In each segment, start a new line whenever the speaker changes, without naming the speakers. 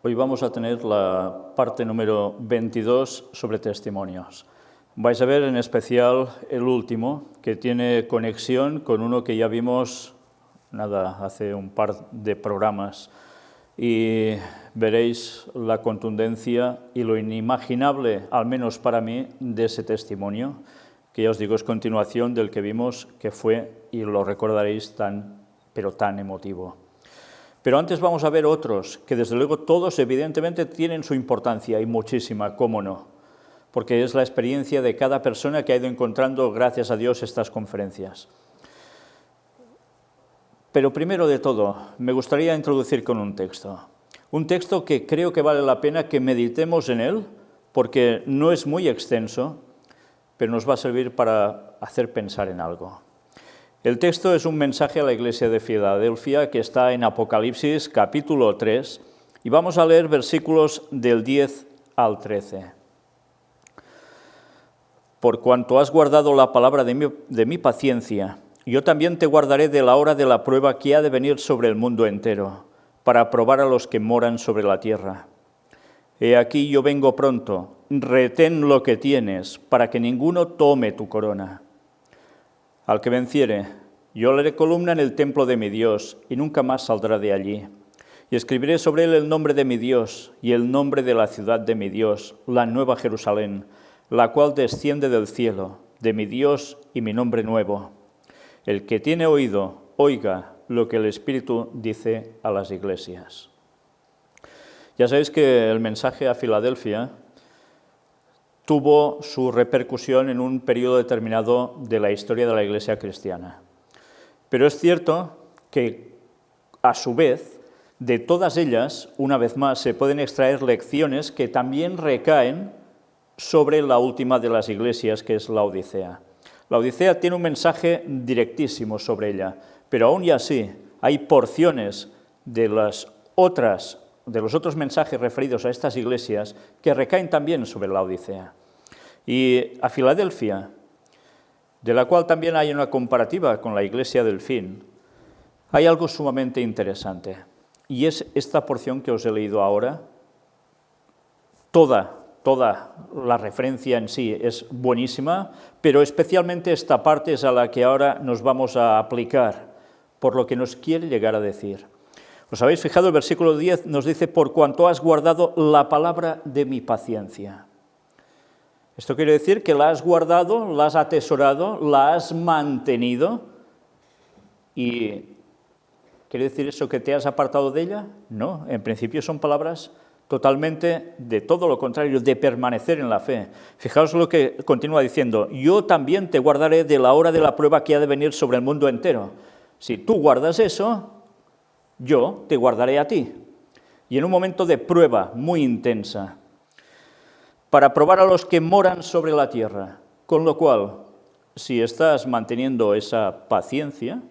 Hoy vamos a tener la parte número 22 sobre testimonios. Vais a ver en especial el último, que tiene conexión con uno que ya vimos hace un par de programas, y veréis la contundencia y lo inimaginable, al menos para mí, de ese testimonio, que ya os digo es continuación del que vimos, que fue, y lo recordaréis, tan emotivo. Pero antes vamos a ver otros, que desde luego todos evidentemente tienen su importancia, y muchísima, cómo no, porque es la experiencia de cada persona que ha ido encontrando, gracias a Dios, estas conferencias. Pero primero de todo, me gustaría introducir con un texto que creo que vale la pena que meditemos en él, porque no es muy extenso, pero nos va a servir para hacer pensar en algo. El texto es un mensaje a la iglesia de Filadelfia que está en Apocalipsis capítulo 3 y vamos a leer versículos del 10 al 13. Por cuanto has guardado la palabra de mi paciencia, yo también te guardaré de la hora de la prueba que ha de venir sobre el mundo entero, para probar a los que moran sobre la tierra. He aquí yo vengo pronto, retén lo que tienes, para que ninguno tome tu corona. Al que venciere, yo le haré columna en el templo de mi Dios, y nunca más saldrá de allí. Y escribiré sobre él el nombre de mi Dios, y el nombre de la ciudad de mi Dios, la nueva Jerusalén, la cual desciende del cielo, de mi Dios y mi nombre nuevo. El que tiene oído, oiga lo que el Espíritu dice a las iglesias. Ya sabéis que el mensaje a Filadelfia tuvo su repercusión en un periodo determinado de la historia de la Iglesia cristiana. Pero es cierto que, a su vez, de todas ellas, una vez más, se pueden extraer lecciones que también recaen sobre la última de las iglesias, que es la Odisea. La Odisea tiene un mensaje directísimo sobre ella, pero aún y así hay porciones de los otros mensajes referidos a estas iglesias que recaen también sobre la Odisea. Y a Filadelfia, de la cual también hay una comparativa con la iglesia del fin, hay algo sumamente interesante, y es esta porción que os he leído ahora. Toda la referencia en sí es buenísima, pero especialmente esta parte es a la que ahora nos vamos a aplicar, por lo que nos quiere llegar a decir. ¿Os habéis fijado? El versículo 10 nos dice, por cuanto has guardado la palabra de mi paciencia. Esto quiere decir que la has guardado, la has atesorado, la has mantenido. ¿Y quiere decir eso que te has apartado de ella? No, en principio son palabras totalmente de todo lo contrario, de permanecer en la fe. Fijaos lo que continúa diciendo, yo también te guardaré de la hora de la prueba que ha de venir sobre el mundo entero. Si tú guardas eso, yo te guardaré a ti. Y en un momento de prueba muy intensa, para probar a los que moran sobre la tierra. Con lo cual, si estás manteniendo esa paciencia,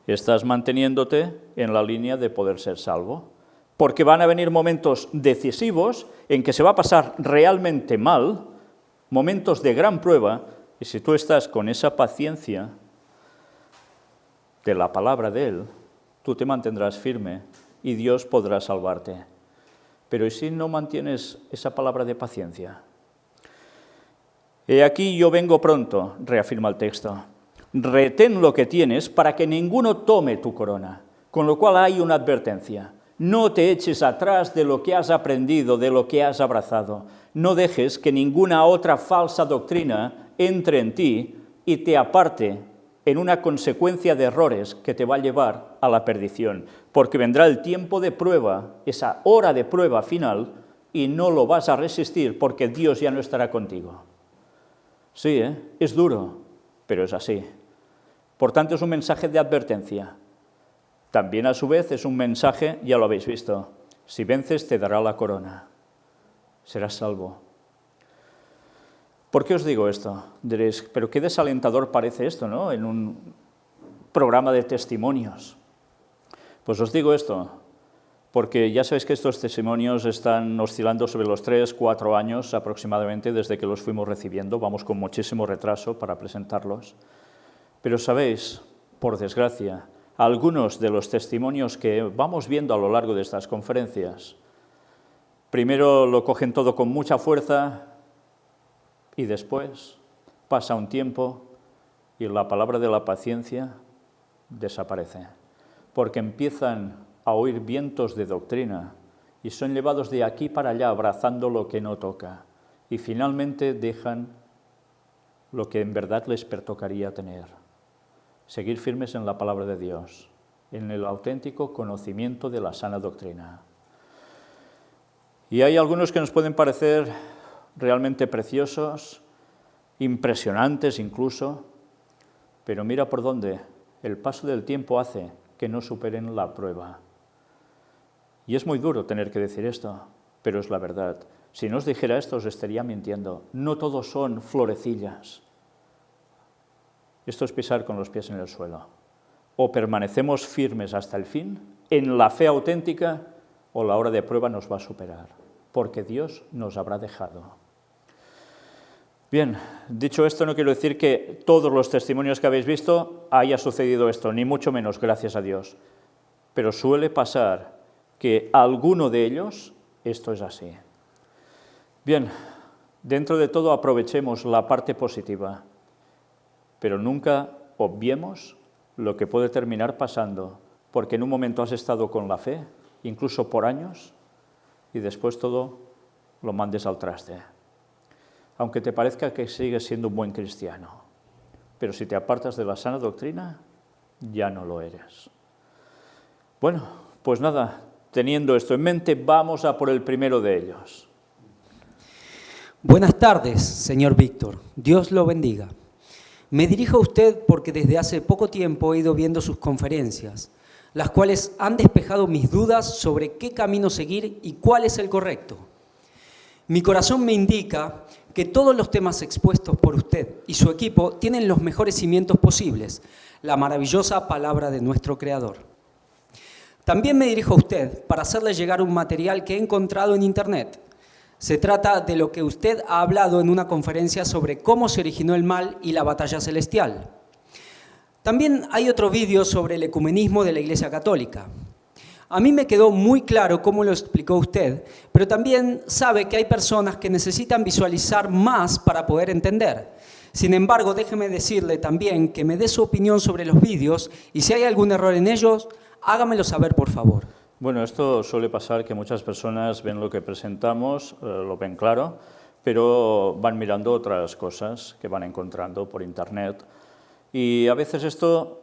estás manteniéndote en la línea de poder ser salvo. Porque van a venir momentos decisivos en que se va a pasar realmente mal, momentos de gran prueba, y si tú estás con esa paciencia de la palabra de Él, tú te mantendrás firme y Dios podrá salvarte. Pero ¿y si no mantienes esa palabra de paciencia? He aquí yo vengo pronto, reafirma el texto. Retén lo que tienes para que ninguno tome tu corona. Con lo cual hay una advertencia. No te eches atrás de lo que has aprendido, de lo que has abrazado. No dejes que ninguna otra falsa doctrina entre en ti y te aparte en una consecuencia de errores que te va a llevar a la perdición. Porque vendrá el tiempo de prueba, esa hora de prueba final, y no lo vas a resistir porque Dios ya no estará contigo. Sí, es duro, pero es así. Por tanto, es un mensaje de advertencia. También a su vez es un mensaje, ya lo habéis visto, si vences te dará la corona, serás salvo. ¿Por qué os digo esto? Diréis, pero qué desalentador parece esto, ¿no? En un programa de testimonios. Pues os digo esto, porque ya sabéis que estos testimonios están oscilando sobre los 3, 4 años aproximadamente desde que los fuimos recibiendo, vamos con muchísimo retraso para presentarlos. Pero sabéis, por desgracia, algunos de los testimonios que vamos viendo a lo largo de estas conferencias Primero lo cogen todo con mucha fuerza y después pasa un tiempo y la palabra de la paciencia desaparece, porque empiezan a oír vientos de doctrina y son llevados de aquí para allá abrazando lo que no toca y finalmente dejan lo que en verdad les pertocaría tener, seguir firmes en la palabra de Dios, en el auténtico conocimiento de la sana doctrina. Y hay algunos que nos pueden parecer realmente preciosos, impresionantes incluso, pero mira por dónde el paso del tiempo hace que no superen la prueba. Y es muy duro tener que decir esto, pero es la verdad. Si no os dijera esto, os estaría mintiendo. No todos son florecillas. Esto es pisar con los pies en el suelo. O permanecemos firmes hasta el fin, en la fe auténtica, o la hora de prueba nos va a superar, porque Dios nos habrá dejado. Bien, dicho esto, no quiero decir que todos los testimonios que habéis visto haya sucedido esto, ni mucho menos, gracias a Dios. Pero suele pasar que a alguno de ellos esto es así. Bien, dentro de todo aprovechemos la parte positiva, pero nunca obviemos lo que puede terminar pasando, porque en un momento has estado con la fe, incluso por años, y después todo lo mandes al traste. Aunque te parezca que sigues siendo un buen cristiano, pero si te apartas de la sana doctrina, ya no lo eres. Bueno, pues nada, teniendo esto en mente, vamos a por el primero de ellos.
Buenas tardes, señor Víctor. Dios lo bendiga. Me dirijo a usted porque desde hace poco tiempo he ido viendo sus conferencias, las cuales han despejado mis dudas sobre qué camino seguir y cuál es el correcto. Mi corazón me indica que todos los temas expuestos por usted y su equipo tienen los mejores cimientos posibles, la maravillosa palabra de nuestro Creador. También me dirijo a usted para hacerle llegar un material que he encontrado en Internet. Se trata de lo que usted ha hablado en una conferencia sobre cómo se originó el mal y la batalla celestial. También hay otro vídeo sobre el ecumenismo de la Iglesia Católica. A mí me quedó muy claro cómo lo explicó usted, pero también sabe que hay personas que necesitan visualizar más para poder entender. Sin embargo, déjeme decirle también que me dé su opinión sobre los vídeos y si hay algún error en ellos, hágamelo saber, por favor.
Bueno, esto suele pasar que muchas personas ven lo que presentamos, lo ven claro, pero van mirando otras cosas que van encontrando por Internet. Y a veces esto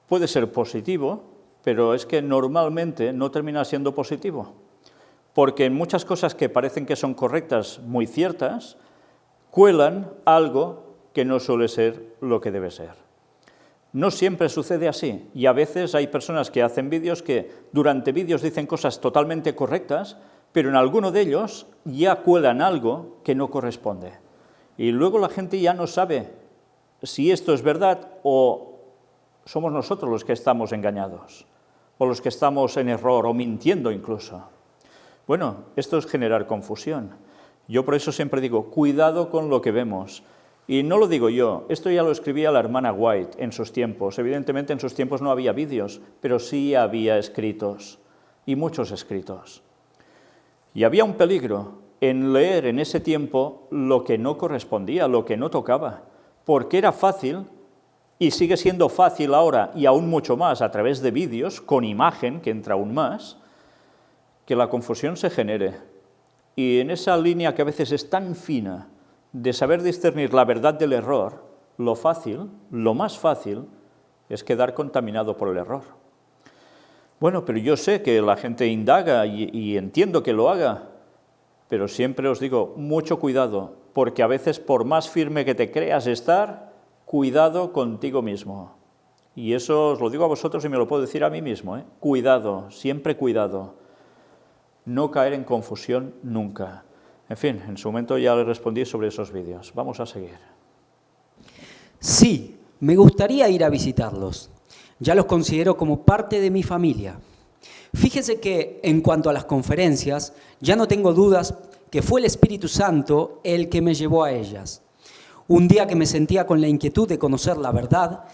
puede ser positivo, pero es que normalmente no termina siendo positivo, porque en muchas cosas que parecen que son correctas, muy ciertas, cuelan algo que no suele ser lo que debe ser. No siempre sucede así, y a veces hay personas que hacen vídeos que durante vídeos dicen cosas totalmente correctas, pero en alguno de ellos ya cuelan algo que no corresponde. Y luego la gente ya no sabe si esto es verdad o somos nosotros los que estamos engañados, o los que estamos en error o mintiendo incluso. Bueno, esto es generar confusión. Yo por eso siempre digo, cuidado con lo que vemos. Y no lo digo yo, esto ya lo escribía la hermana White en sus tiempos. Evidentemente en sus tiempos no había vídeos, pero sí había escritos, y muchos escritos. Y había un peligro en leer en ese tiempo lo que no correspondía, lo que no tocaba, porque era fácil, y sigue siendo fácil ahora, y aún mucho más a través de vídeos, con imagen, que entra aún más, que la confusión se genere. Y en esa línea que a veces es tan fina, de saber discernir la verdad del error, lo fácil, lo más fácil, es quedar contaminado por el error. Bueno, pero yo sé que la gente indaga y entiendo que lo haga, pero siempre os digo, mucho cuidado, porque a veces por más firme que te creas estar, cuidado contigo mismo. Y eso os lo digo a vosotros y me lo puedo decir a mí mismo, ¿eh? Cuidado, siempre cuidado. No caer en confusión nunca. En fin, en su momento ya le respondí sobre esos vídeos. Vamos a seguir.
Sí, me gustaría ir a visitarlos. Ya los considero como parte de mi familia. Fíjese que en cuanto a las conferencias, ya no tengo dudas que fue el Espíritu Santo el que me llevó a ellas. Un día que me sentía con la inquietud de conocer la verdad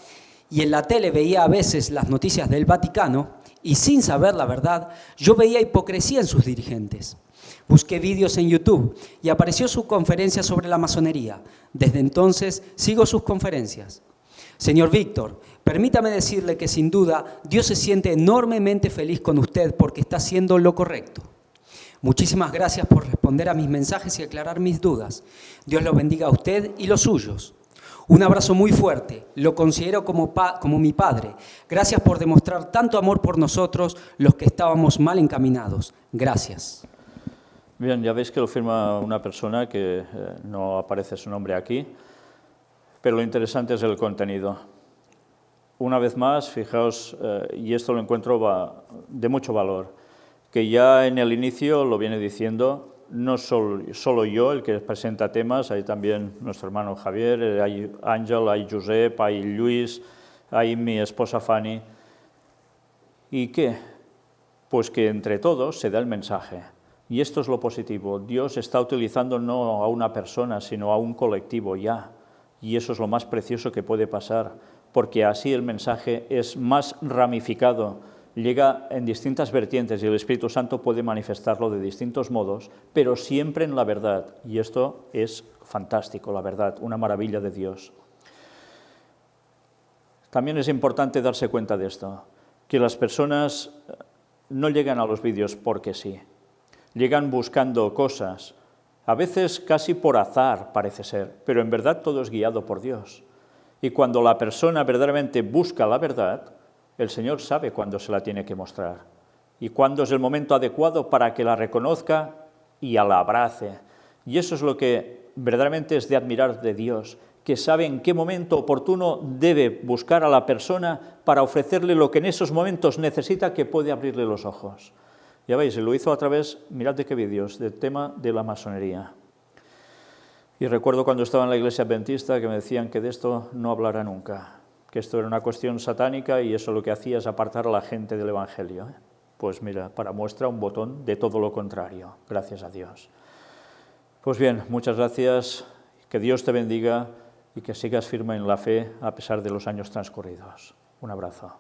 y en la tele veía a veces las noticias del Vaticano y sin saber la verdad, yo veía hipocresía en sus dirigentes. Busqué vídeos en YouTube y apareció su conferencia sobre la masonería. Desde entonces sigo sus conferencias. Señor Víctor, permítame decirle que sin duda Dios se siente enormemente feliz con usted porque está haciendo lo correcto. Muchísimas gracias por responder a mis mensajes y aclarar mis dudas. Dios lo bendiga a usted y los suyos. Un abrazo muy fuerte. Lo considero como mi padre. Gracias por demostrar tanto amor por nosotros, los que estábamos mal encaminados. Gracias.
Bien, ya veis que lo firma una persona que no aparece su nombre aquí, pero lo interesante es el contenido. Una vez más, fijaos, y esto lo encuentro de mucho valor, que ya en el inicio lo viene diciendo, no solo yo el que presenta temas, hay también nuestro hermano Javier, hay Ángel, hay Josep, hay Luis, hay mi esposa Fanny. ¿Y qué? Pues que entre todos se da el mensaje. Y esto es lo positivo. Dios está utilizando no a una persona, sino a un colectivo ya. Y eso es lo más precioso que puede pasar, porque así el mensaje es más ramificado, llega en distintas vertientes y el Espíritu Santo puede manifestarlo de distintos modos, pero siempre en la verdad. Y esto es fantástico, la verdad, una maravilla de Dios. También es importante darse cuenta de esto, que las personas no llegan a los vídeos porque sí. Llegan buscando cosas, a veces casi por azar parece ser, pero en verdad todo es guiado por Dios. Y cuando la persona verdaderamente busca la verdad, el Señor sabe cuándo se la tiene que mostrar y cuándo es el momento adecuado para que la reconozca y la abrace. Y eso es lo que verdaderamente es de admirar de Dios, que sabe en qué momento oportuno debe buscar a la persona para ofrecerle lo que en esos momentos necesita, que puede abrirle los ojos. Ya veis, lo hizo a través, mirad de qué vídeos, del tema de la masonería. Y recuerdo cuando estaba en la iglesia adventista que me decían que de esto no hablara nunca, que esto era una cuestión satánica y eso lo que hacía es apartar a la gente del Evangelio. Pues mira, para muestra un botón de todo lo contrario, gracias a Dios. Pues bien, muchas gracias, que Dios te bendiga y que sigas firme en la fe a pesar de los años transcurridos. Un abrazo.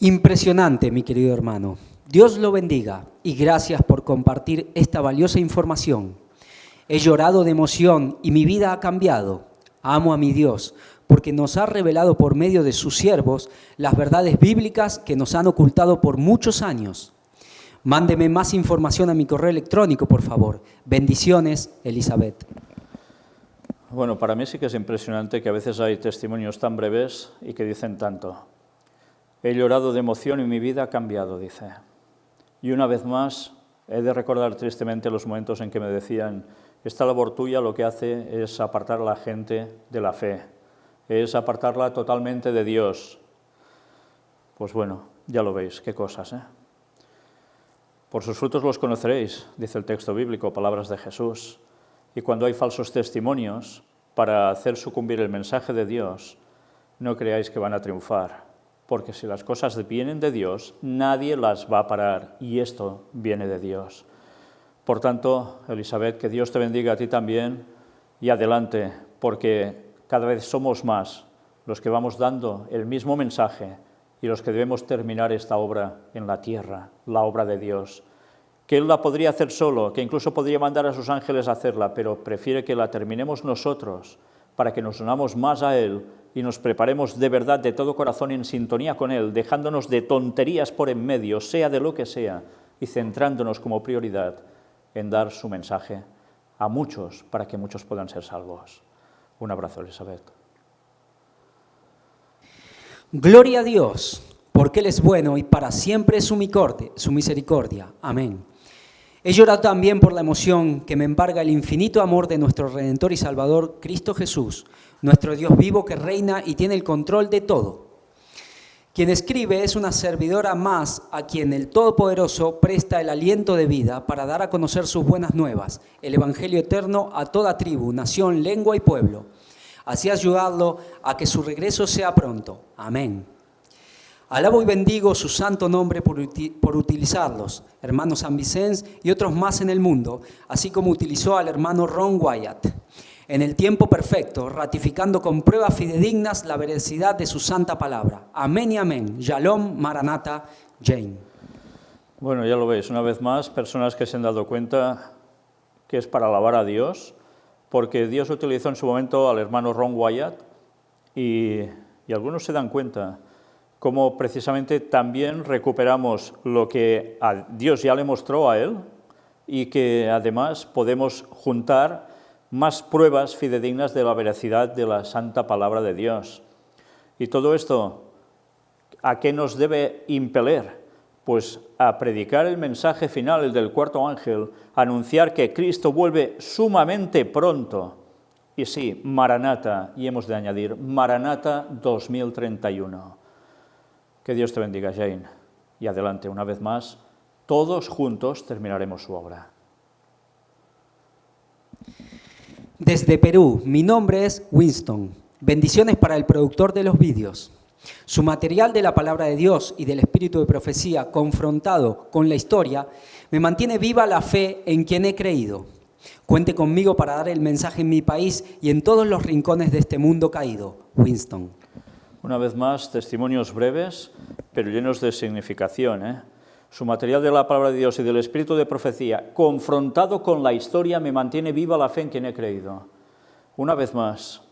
Impresionante, mi querido hermano. Dios lo bendiga y gracias por compartir esta valiosa información. He llorado de emoción y mi vida ha cambiado. Amo a mi Dios porque nos ha revelado por medio de sus siervos las verdades bíblicas que nos han ocultado por muchos años. Mándeme más información a mi correo electrónico, por favor. Bendiciones, Elizabeth.
Bueno, para mí sí que es impresionante que a veces hay testimonios tan breves y que dicen tanto. He llorado de emoción y mi vida ha cambiado, dice. Y una vez más, he de recordar tristemente los momentos en que me decían: esta labor tuya lo que hace es apartar a la gente de la fe, es apartarla totalmente de Dios. Pues bueno, ya lo veis, qué cosas, ¿eh? Por sus frutos los conoceréis, dice el texto bíblico, palabras de Jesús. Y cuando hay falsos testimonios para hacer sucumbir el mensaje de Dios, no creáis que van a triunfar, porque si las cosas vienen de Dios, nadie las va a parar, y esto viene de Dios. Por tanto, Elizabeth, que Dios te bendiga a ti también, y adelante, porque cada vez somos más los que vamos dando el mismo mensaje y los que debemos terminar esta obra en la tierra, la obra de Dios. Que Él la podría hacer solo, que incluso podría mandar a sus ángeles a hacerla, pero prefiere que la terminemos nosotros para que nos unamos más a Él y nos preparemos de verdad, de todo corazón, en sintonía con Él, dejándonos de tonterías por en medio, sea de lo que sea, y centrándonos como prioridad en dar su mensaje a muchos, para que muchos puedan ser salvos. Un abrazo, Elizabeth.
Gloria a Dios, porque Él es bueno y para siempre es su misericordia. Amén. He llorado también por la emoción que me embarga el infinito amor de nuestro Redentor y Salvador, Cristo Jesús, nuestro Dios vivo que reina y tiene el control de todo. Quien escribe es una servidora más a quien el Todopoderoso presta el aliento de vida para dar a conocer sus buenas nuevas, el Evangelio eterno a toda tribu, nación, lengua y pueblo. Así ayudarlo a que su regreso sea pronto. Amén. Alabo y bendigo su santo nombre por utilizarlos, hermano San Vicente y otros más en el mundo, así como utilizó al hermano Ron Wyatt, en el tiempo perfecto, ratificando con pruebas fidedignas la veracidad de su santa palabra. Amén y amén. Shalom, Maranatha, Jane.
Bueno, ya lo veis, una vez más, personas que se han dado cuenta que es para alabar a Dios, porque Dios utilizó en su momento al hermano Ron Wyatt y algunos se dan cuenta cómo precisamente también recuperamos lo que a Dios ya le mostró a él y que además podemos juntar más pruebas fidedignas de la veracidad de la santa palabra de Dios. Y todo esto, ¿a qué nos debe impeler? Pues a predicar el mensaje final, el del cuarto ángel, anunciar que Cristo vuelve sumamente pronto. Y sí, Maranata, y hemos de añadir, Maranata 2031. Que Dios te bendiga, Jane. Y adelante, una vez más, todos juntos terminaremos su obra.
Desde Perú, mi nombre es Winston. Bendiciones para el productor de los vídeos. Su material de la palabra de Dios y del espíritu de profecía confrontado con la historia me mantiene viva la fe en quien he creído. Cuente conmigo para dar el mensaje en mi país y en todos los rincones de este mundo caído. Winston.
Una vez más, testimonios breves, pero llenos de significación. Su material de la palabra de Dios y del espíritu de profecía confrontado con la historia me mantiene viva la fe en quien he creído. Una vez más.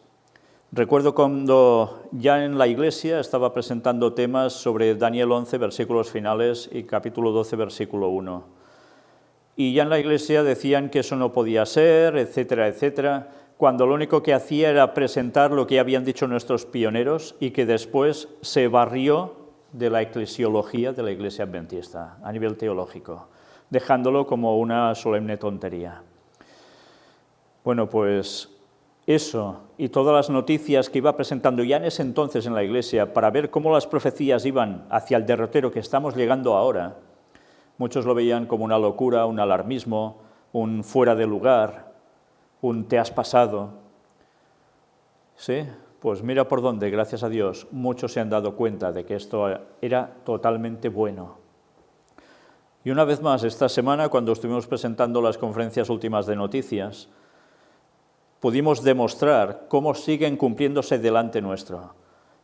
Recuerdo cuando ya en la iglesia estaba presentando temas sobre Daniel 11, versículos finales, y capítulo 12, versículo 1. Y ya en la iglesia decían que eso no podía ser, etcétera, etcétera, cuando lo único que hacía era presentar lo que habían dicho nuestros pioneros y que después se barrió de la eclesiología de la iglesia adventista, a nivel teológico, dejándolo como una solemne tontería. Bueno, pues eso y todas las noticias que iba presentando ya en ese entonces en la iglesia para ver cómo las profecías iban hacia el derrotero que estamos llegando ahora, muchos lo veían como una locura, un alarmismo, un fuera de lugar, un te has pasado. Sí, pues mira por dónde, gracias a Dios, muchos se han dado cuenta de que esto era totalmente bueno. Y una vez más, esta semana, cuando estuvimos presentando las conferencias últimas de noticias, pudimos demostrar cómo siguen cumpliéndose delante nuestro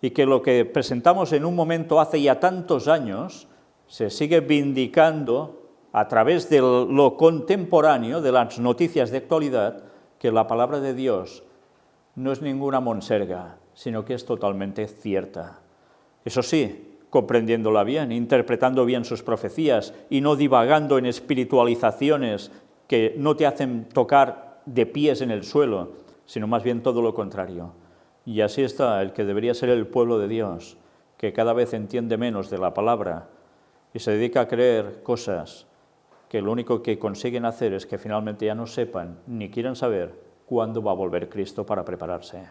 y que lo que presentamos en un momento hace ya tantos años se sigue vindicando a través de lo contemporáneo, de las noticias de actualidad, que la palabra de Dios no es ninguna monserga, sino que es totalmente cierta. Eso sí, comprendiéndola bien, interpretando bien sus profecías y no divagando en espiritualizaciones que no te hacen tocar de pies en el suelo, sino más bien todo lo contrario. Y así está el que debería ser el pueblo de Dios, que cada vez entiende menos de la palabra y se dedica a creer cosas que lo único que consiguen hacer es que finalmente ya no sepan ni quieran saber cuándo va a volver Cristo para prepararse.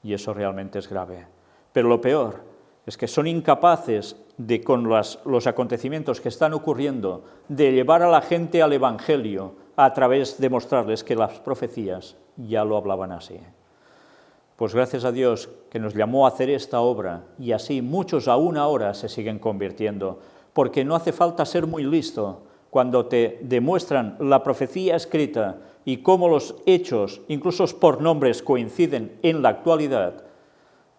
Y eso realmente es grave. Pero lo peor es que son incapaces de, con los acontecimientos que están ocurriendo, de llevar a la gente al Evangelio a través de mostrarles que las profecías ya lo hablaban así. Pues gracias a Dios que nos llamó a hacer esta obra y así muchos aún ahora se siguen convirtiendo, porque no hace falta ser muy listo cuando te demuestran la profecía escrita y cómo los hechos, incluso por nombres, coinciden en la actualidad.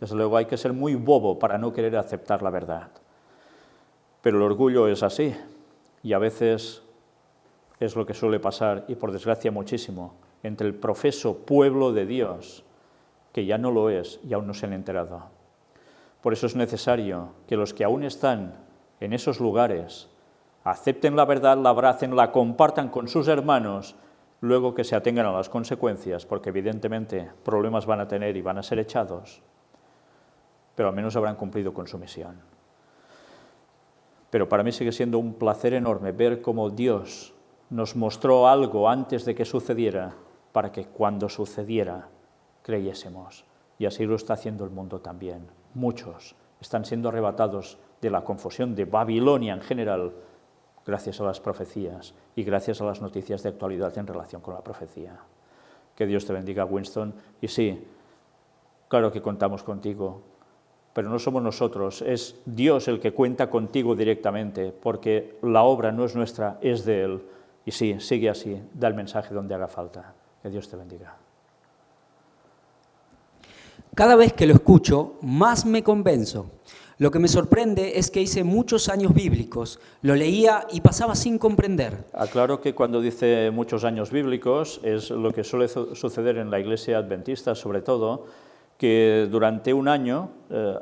Desde luego hay que ser muy bobo para no querer aceptar la verdad. Pero el orgullo es así y a veces es lo que suele pasar, y por desgracia muchísimo, entre el profeso pueblo de Dios, que ya no lo es y aún no se han enterado. Por eso es necesario que los que aún están en esos lugares acepten la verdad, la abracen, la compartan con sus hermanos, luego que se atengan a las consecuencias, porque evidentemente problemas van a tener y van a ser echados, pero al menos habrán cumplido con su misión. Pero para mí sigue siendo un placer enorme ver cómo Dios nos mostró algo antes de que sucediera, para que cuando sucediera creyésemos. Y así lo está haciendo el mundo también. Muchos están siendo arrebatados de la confusión de Babilonia en general, gracias a las profecías y gracias a las noticias de actualidad en relación con la profecía. Que Dios te bendiga, Winston. Y sí, claro que contamos contigo, pero no somos nosotros, es Dios el que cuenta contigo directamente, porque la obra no es nuestra, es de Él. Y sí, sigue así, da el mensaje donde haga falta. Que Dios te bendiga.
Cada vez que lo escucho, más me convenzo. Lo que me sorprende es que hice muchos años bíblicos, lo leía y pasaba sin comprender.
Aclaro que cuando dice muchos años bíblicos es lo que suele suceder en la Iglesia Adventista, sobre todo, que durante un año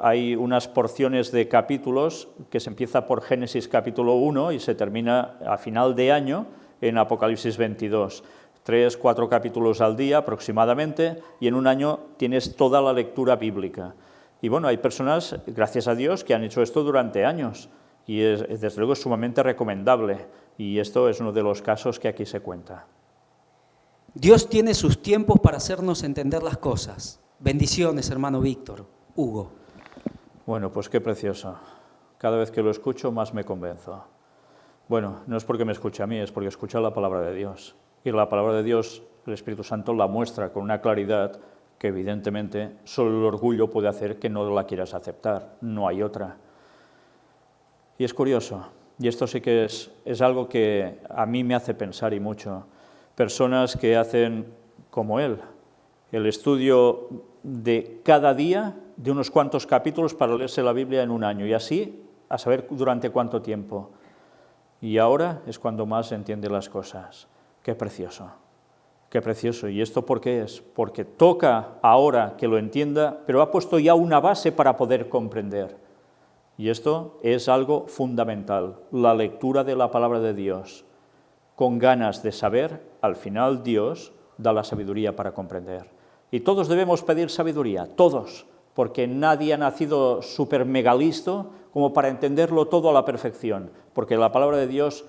hay unas porciones de capítulos que se empieza por Génesis capítulo 1 y se termina a final de año en Apocalipsis 22. 3, 4 capítulos al día aproximadamente, y en un año tienes toda la lectura bíblica. Y bueno, hay personas, gracias a Dios, que han hecho esto durante años, y desde luego es sumamente recomendable, y esto es uno de los casos que aquí se cuenta.
Dios tiene sus tiempos para hacernos entender las cosas. Bendiciones, hermano Víctor. Hugo.
Bueno, pues qué precioso. Cada vez que lo escucho más me convenzo. Bueno, no es porque me escuche a mí, es porque escucha la palabra de Dios. Y la palabra de Dios, el Espíritu Santo la muestra con una claridad que evidentemente solo el orgullo puede hacer que no la quieras aceptar, no hay otra. Y es curioso, y esto sí que es algo que a mí me hace pensar y mucho. Personas que hacen como él, el estudio de cada día de unos cuantos capítulos para leerse la Biblia en un año, y así a saber durante cuánto tiempo. Y ahora es cuando más entiende las cosas. Qué precioso, qué precioso. ¿Y esto por qué es? Porque toca ahora que lo entienda, pero ha puesto ya una base para poder comprender. Y esto es algo fundamental, la lectura de la palabra de Dios. Con ganas de saber, al final Dios da la sabiduría para comprender. Y todos debemos pedir sabiduría, todos, porque nadie ha nacido súper mega listo como para entenderlo todo a la perfección, porque la palabra de Dios,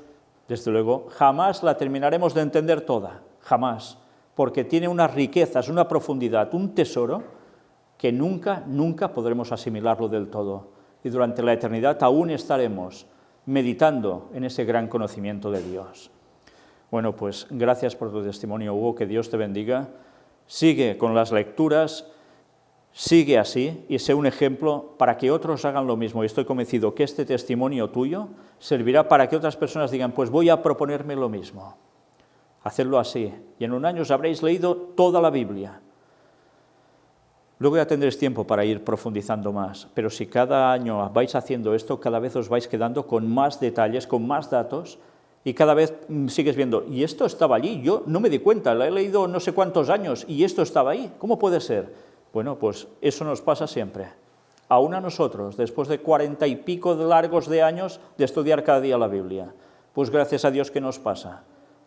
desde luego, jamás la terminaremos de entender toda, jamás, porque tiene unas riquezas, una profundidad, un tesoro que nunca podremos asimilarlo del todo. Y durante la eternidad aún estaremos meditando en ese gran conocimiento de Dios. Bueno, pues gracias por tu testimonio, Hugo, que Dios te bendiga. Sigue con las lecturas, sigue así y sé un ejemplo para que otros hagan lo mismo. Y estoy convencido que este testimonio tuyo servirá para que otras personas digan, pues voy a proponerme lo mismo. Hacedlo así, y en un año os habréis leído toda la Biblia. Luego ya tendréis tiempo para ir profundizando más, pero si cada año vais haciendo esto, cada vez os vais quedando con más detalles, con más datos, y cada vez sigues viendo, y esto estaba allí, yo no me di cuenta, la he leído no sé cuántos años, y esto estaba ahí, ¿cómo puede ser? Bueno, pues eso nos pasa siempre. Aún a nosotros, después de 40 y pico de largos de años de estudiar cada día la Biblia, pues gracias a Dios que nos pasa,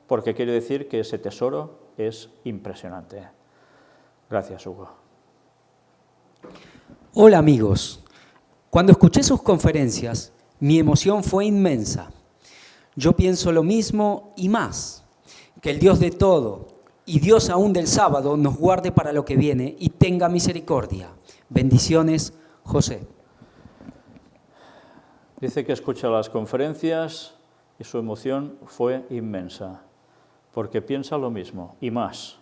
porque quiere decir que ese tesoro es impresionante. Gracias, Hugo.
Hola amigos, cuando escuché sus conferencias, mi emoción fue inmensa. Yo pienso lo mismo y más, que el Dios de todo y Dios aún del sábado nos guarde para lo que viene y tenga misericordia. Bendiciones, José.
Dice que escucha las conferencias y su emoción fue inmensa, porque piensa lo mismo y más.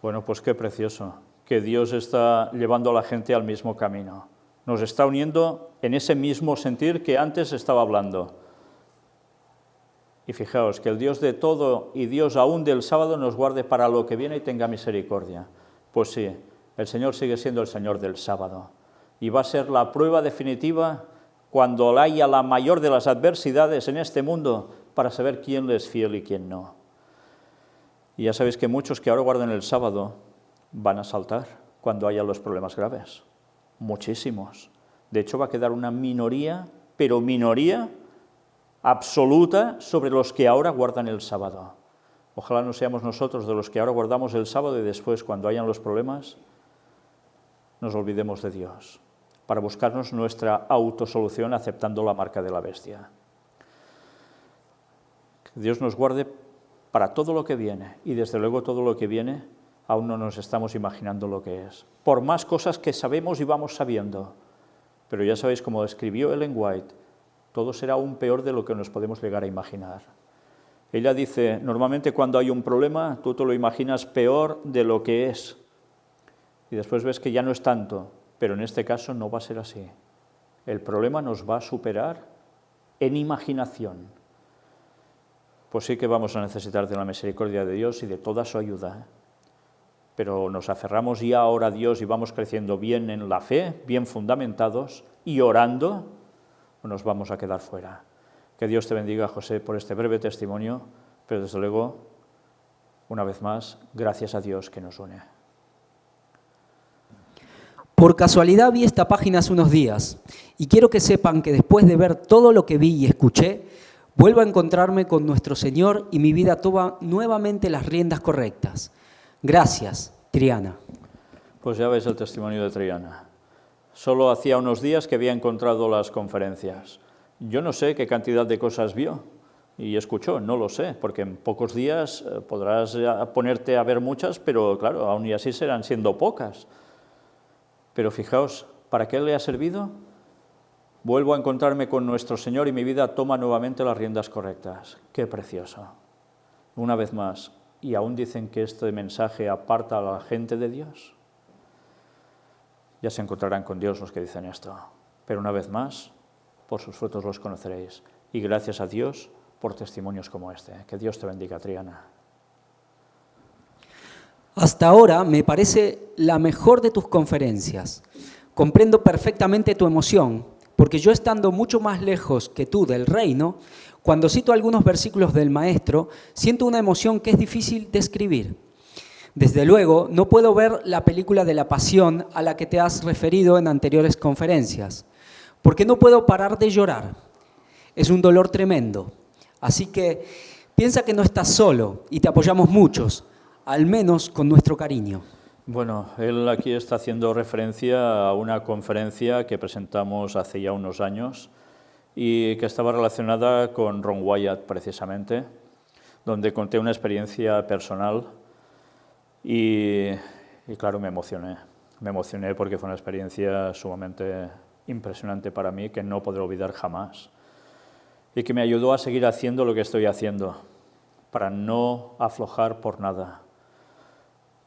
Bueno, pues qué precioso, que Dios está llevando a la gente al mismo camino. Nos está uniendo en ese mismo sentir que antes estaba hablando. Y fijaos, que el Dios de todo y Dios aún del sábado nos guarde para lo que viene y tenga misericordia. Pues sí, el Señor sigue siendo el Señor del sábado. Y va a ser la prueba definitiva cuando haya la mayor de las adversidades en este mundo para saber quién le es fiel y quién no. Y ya sabéis que muchos que ahora guardan el sábado van a saltar cuando haya los problemas graves. Muchísimos. De hecho, va a quedar una minoría, pero minoría absoluta sobre los que ahora guardan el sábado. Ojalá no seamos nosotros de los que ahora guardamos el sábado y después, cuando hayan los problemas, nos olvidemos de Dios, para buscarnos nuestra autosolución aceptando la marca de la bestia. Que Dios nos guarde para todo lo que viene, y desde luego todo lo que viene aún no nos estamos imaginando lo que es. Por más cosas que sabemos y vamos sabiendo, pero ya sabéis, como escribió Ellen White, todo será aún peor de lo que nos podemos llegar a imaginar. Ella dice, normalmente cuando hay un problema, tú te lo imaginas peor de lo que es. Y después ves que ya no es tanto, pero en este caso no va a ser así. El problema nos va a superar en imaginación. Pues sí que vamos a necesitar de la misericordia de Dios y de toda su ayuda. pero nos aferramos ya ahora a Dios y vamos creciendo bien en la fe, bien fundamentados y orando, o nos vamos a quedar fuera. Que Dios te bendiga, José, por este breve testimonio, pero desde luego, una vez más, gracias a Dios que nos une.
Por casualidad vi esta página hace unos días y quiero que sepan que después de ver todo lo que vi y escuché, vuelvo a encontrarme con nuestro Señor y mi vida toma nuevamente las riendas correctas. Gracias, Triana.
Pues ya ves el testimonio de Triana. Solo hacía unos días que había encontrado las conferencias. Yo no sé qué cantidad de cosas vio y escuchó, no lo sé, porque en pocos días podrás ponerte a ver muchas, pero claro, aún y así serán siendo pocas. Pero fijaos, ¿para qué le ha servido? Vuelvo a encontrarme con nuestro Señor y mi vida toma nuevamente las riendas correctas. ¡Qué precioso! Una vez más, ¿y aún dicen que este mensaje aparta a la gente de Dios? Ya se encontrarán con Dios los que dicen esto. Pero una vez más, por sus frutos los conoceréis. Y gracias a Dios por testimonios como este. Que Dios te bendiga, Triana.
Hasta ahora me parece la mejor de tus conferencias. Comprendo perfectamente tu emoción, porque yo estando mucho más lejos que tú del reino, cuando cito algunos versículos del Maestro, siento una emoción que es difícil describir. Desde luego, no puedo ver la película de la Pasión a la que te has referido en anteriores conferencias, porque no puedo parar de llorar. Es un dolor tremendo. Así que piensa que no estás solo y te apoyamos muchos, al menos con nuestro cariño.
Bueno, él aquí está haciendo referencia a una conferencia que presentamos hace ya unos años y que estaba relacionada con Ron Wyatt precisamente, donde conté una experiencia personal y claro, me emocioné porque fue una experiencia sumamente impresionante para mí que no podré olvidar jamás y que me ayudó a seguir haciendo lo que estoy haciendo para no aflojar por nada.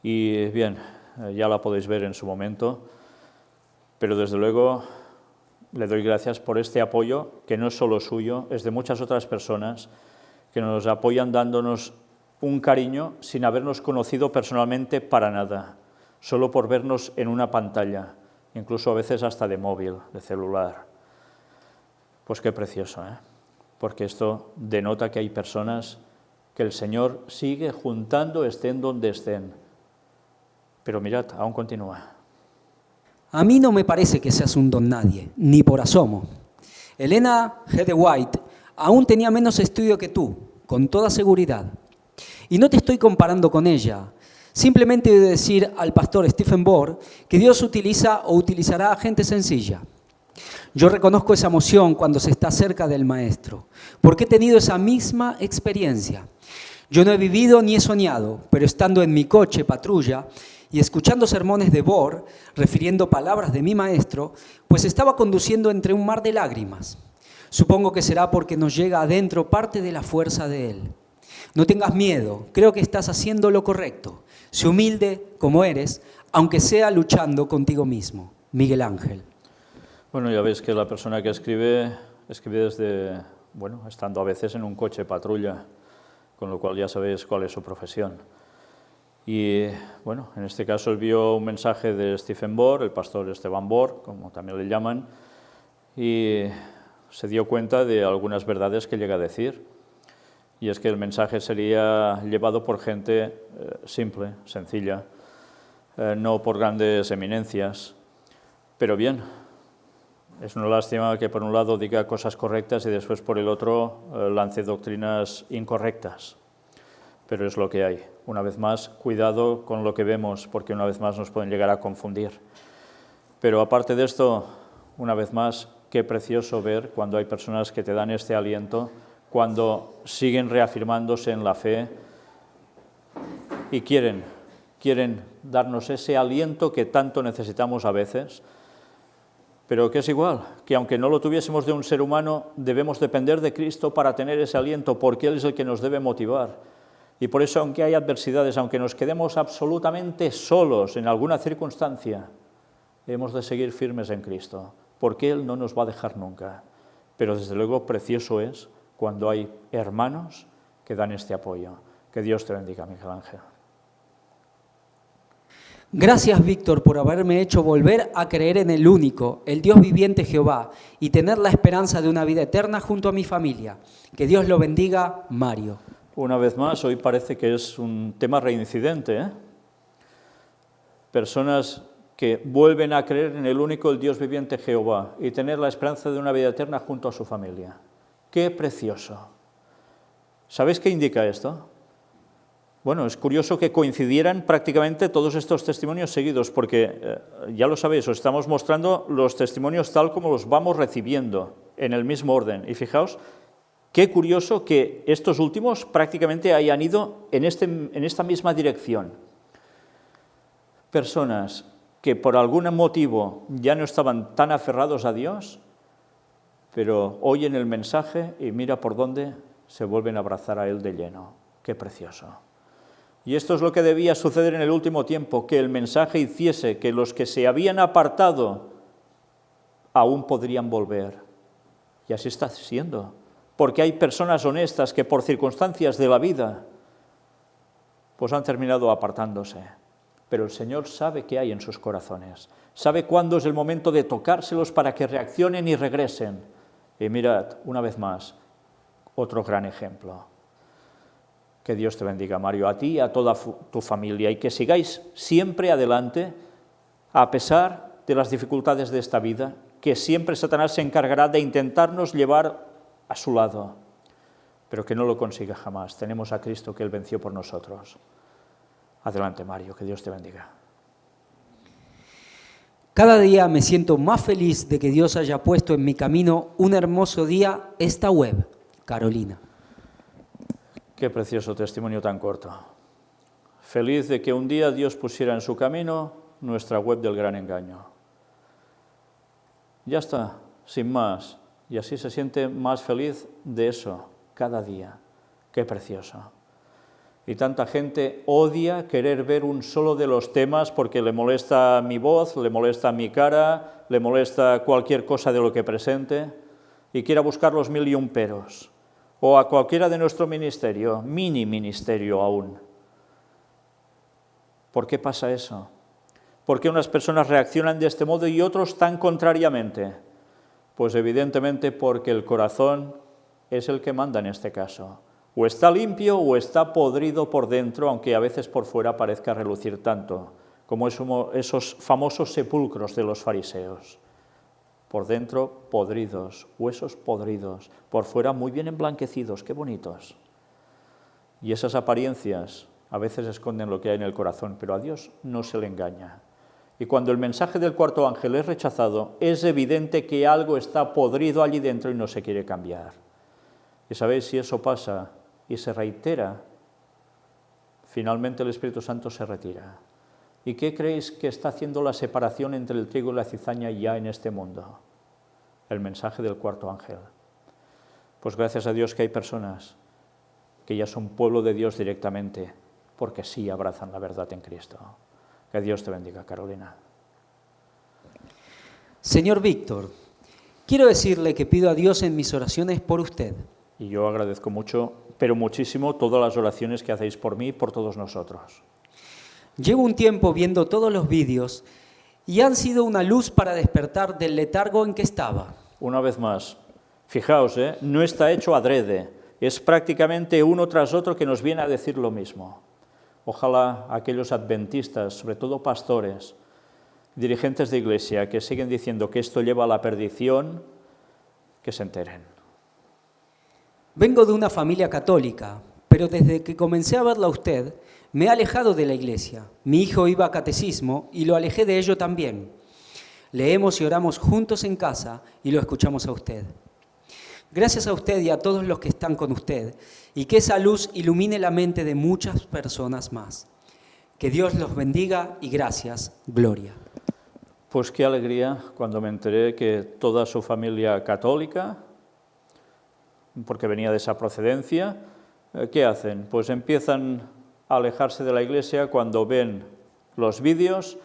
Y bien, ya la podéis ver en su momento, pero desde luego le doy gracias por este apoyo, que no es solo suyo, es de muchas otras personas que nos apoyan dándonos un cariño sin habernos conocido personalmente para nada, solo por vernos en una pantalla, incluso a veces hasta de móvil, de celular. Pues qué precioso, ¿eh? Porque esto denota que hay personas que el Señor sigue juntando, estén donde estén. Pero mirad, aún continúa.
A mí no me parece que seas un don nadie, ni por asomo. Elena G. de White aún tenía menos estudio que tú, con toda seguridad. Y no te estoy comparando con ella. Simplemente he de decir al pastor Stephen Bohr que Dios utiliza o utilizará a gente sencilla. Yo reconozco esa emoción cuando se está cerca del Maestro, porque he tenido esa misma experiencia. Yo no he vivido ni he soñado, pero estando en mi coche patrulla y escuchando sermones de Bohr, refiriendo palabras de mi maestro, pues estaba conduciendo entre un mar de lágrimas. Supongo que será porque nos llega adentro parte de la fuerza de él. No tengas miedo, creo que estás haciendo lo correcto. Sé humilde como eres, aunque sea luchando contigo mismo. Miguel Ángel.
Bueno, ya veis que la persona que escribe desde, bueno, estando a veces en un coche patrulla, con lo cual ya sabéis cuál es su profesión. Y bueno, en este caso él vio un mensaje de Stephen Bohr, el pastor Esteban Bohr, como también le llaman, y se dio cuenta de algunas verdades que llega a decir. Y es que el mensaje sería llevado por gente simple, sencilla, no por grandes eminencias. Pero bien, es una lástima que por un lado diga cosas correctas y después por el otro lance doctrinas incorrectas. Pero es lo que hay. Una vez más, cuidado con lo que vemos, porque una vez más nos pueden llegar a confundir. Pero aparte de esto, una vez más, qué precioso ver cuando hay personas que te dan este aliento, cuando siguen reafirmándose en la fe y quieren darnos ese aliento que tanto necesitamos a veces, pero que es igual, que aunque no lo tuviésemos de un ser humano, debemos depender de Cristo para tener ese aliento, porque Él es el que nos debe motivar. Y por eso, aunque hay adversidades, aunque nos quedemos absolutamente solos en alguna circunstancia, hemos de seguir firmes en Cristo, porque Él no nos va a dejar nunca. Pero desde luego precioso es cuando hay hermanos que dan este apoyo. Que Dios te bendiga, Miguel Ángel.
Gracias, Víctor, por haberme hecho volver a creer en el único, el Dios viviente Jehová, y tener la esperanza de una vida eterna junto a mi familia. Que Dios lo bendiga, Mario.
Una vez más, hoy parece que es un tema reincidente, ¿eh? Personas que vuelven a creer en el único, el Dios viviente Jehová, y tener la esperanza de una vida eterna junto a su familia. ¡Qué precioso! ¿Sabéis qué indica esto? Bueno, es curioso que coincidieran prácticamente todos estos testimonios seguidos, porque ya lo sabéis, os estamos mostrando los testimonios tal como los vamos recibiendo, en el mismo orden. Y fijaos, qué curioso que estos últimos prácticamente hayan ido en esta misma dirección. Personas que por algún motivo ya no estaban tan aferrados a Dios, pero oyen el mensaje y mira por dónde se vuelven a abrazar a Él de lleno. ¡Qué precioso! Y esto es lo que debía suceder en el último tiempo, que el mensaje hiciese que los que se habían apartado aún podrían volver. Y así está siendo, porque hay personas honestas que por circunstancias de la vida pues han terminado apartándose. Pero el Señor sabe qué hay en sus corazones, sabe cuándo es el momento de tocárselos para que reaccionen y regresen. Y mirad, una vez más, otro gran ejemplo. Que Dios te bendiga, Mario, a ti y a toda tu familia, y que sigáis siempre adelante, a pesar de las dificultades de esta vida, que siempre Satanás se encargará de intentarnos llevar a su lado, pero que no lo consiga jamás. Tenemos a Cristo que Él venció por nosotros. Adelante, Mario, que Dios te bendiga.
Cada día me siento más feliz de que Dios haya puesto en mi camino un hermoso día esta web, Carolina.
Qué precioso testimonio tan corto. Feliz de que un día Dios pusiera en su camino nuestra web del gran engaño. Ya está, sin más. Y así se siente más feliz de eso cada día. Qué precioso. Y tanta gente odia querer ver un solo de los temas porque le molesta mi voz, le molesta mi cara, le molesta cualquier cosa de lo que presente y quiera buscar los 1001 peros. O a cualquiera de nuestro ministerio, mini ministerio aún. ¿Por qué pasa eso? ¿Por qué unas personas reaccionan de este modo y otros tan contrariamente? Pues evidentemente porque el corazón es el que manda en este caso. O está limpio o está podrido por dentro, aunque a veces por fuera parezca relucir tanto, como esos famosos sepulcros de los fariseos. Por dentro, podridos, huesos podridos, por fuera muy bien emblanquecidos, qué bonitos. Y esas apariencias a veces esconden lo que hay en el corazón, pero a Dios no se le engaña. Y cuando el mensaje del cuarto ángel es rechazado, es evidente que algo está podrido allí dentro y no se quiere cambiar. Y sabéis, si eso pasa y se reitera, finalmente el Espíritu Santo se retira. ¿Y qué creéis que está haciendo la separación entre el trigo y la cizaña ya en este mundo? El mensaje del cuarto ángel. Pues gracias a Dios que hay personas que ya son pueblo de Dios directamente, porque sí abrazan la verdad en Cristo. Que Dios te bendiga, Carolina.
Señor Víctor, quiero decirle que pido a Dios en mis oraciones por usted.
Y yo agradezco mucho, pero muchísimo, todas las oraciones que hacéis por mí y por todos nosotros.
Llevo un tiempo viendo todos los vídeos y han sido una luz para despertar del letargo en que estaba.
Una vez más, fijaos, no está hecho adrede, es prácticamente uno tras otro que nos viene a decir lo mismo. Ojalá aquellos adventistas, sobre todo pastores, dirigentes de iglesia, que siguen diciendo que esto lleva a la perdición, que se enteren.
Vengo de una familia católica, pero desde que comencé a verla a usted, me he alejado de la iglesia. Mi hijo iba a catecismo y lo alejé de ello también. Leemos y oramos juntos en casa y lo escuchamos a usted. Gracias a usted y a todos los que están con usted, y que esa luz ilumine la mente de muchas personas más. Que Dios los bendiga y gracias, Gloria.
Pues qué alegría cuando me enteré que toda su familia católica, porque venía de esa procedencia, ¿qué hacen? Pues empiezan a alejarse de la iglesia cuando ven los vídeos,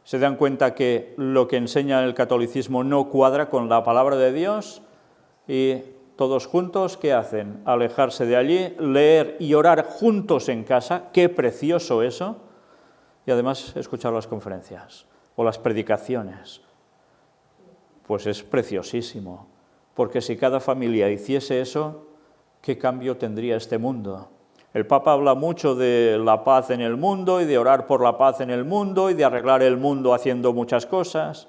se dan cuenta que lo que enseña el catolicismo no cuadra con la palabra de Dios y todos juntos, ¿qué hacen? Alejarse de allí, leer y orar juntos en casa, qué precioso eso, y además escuchar las conferencias o las predicaciones. Pues es preciosísimo, porque si cada familia hiciese eso, ¿qué cambio tendría este mundo? El Papa habla mucho de la paz en el mundo y de orar por la paz en el mundo y de arreglar el mundo haciendo muchas cosas,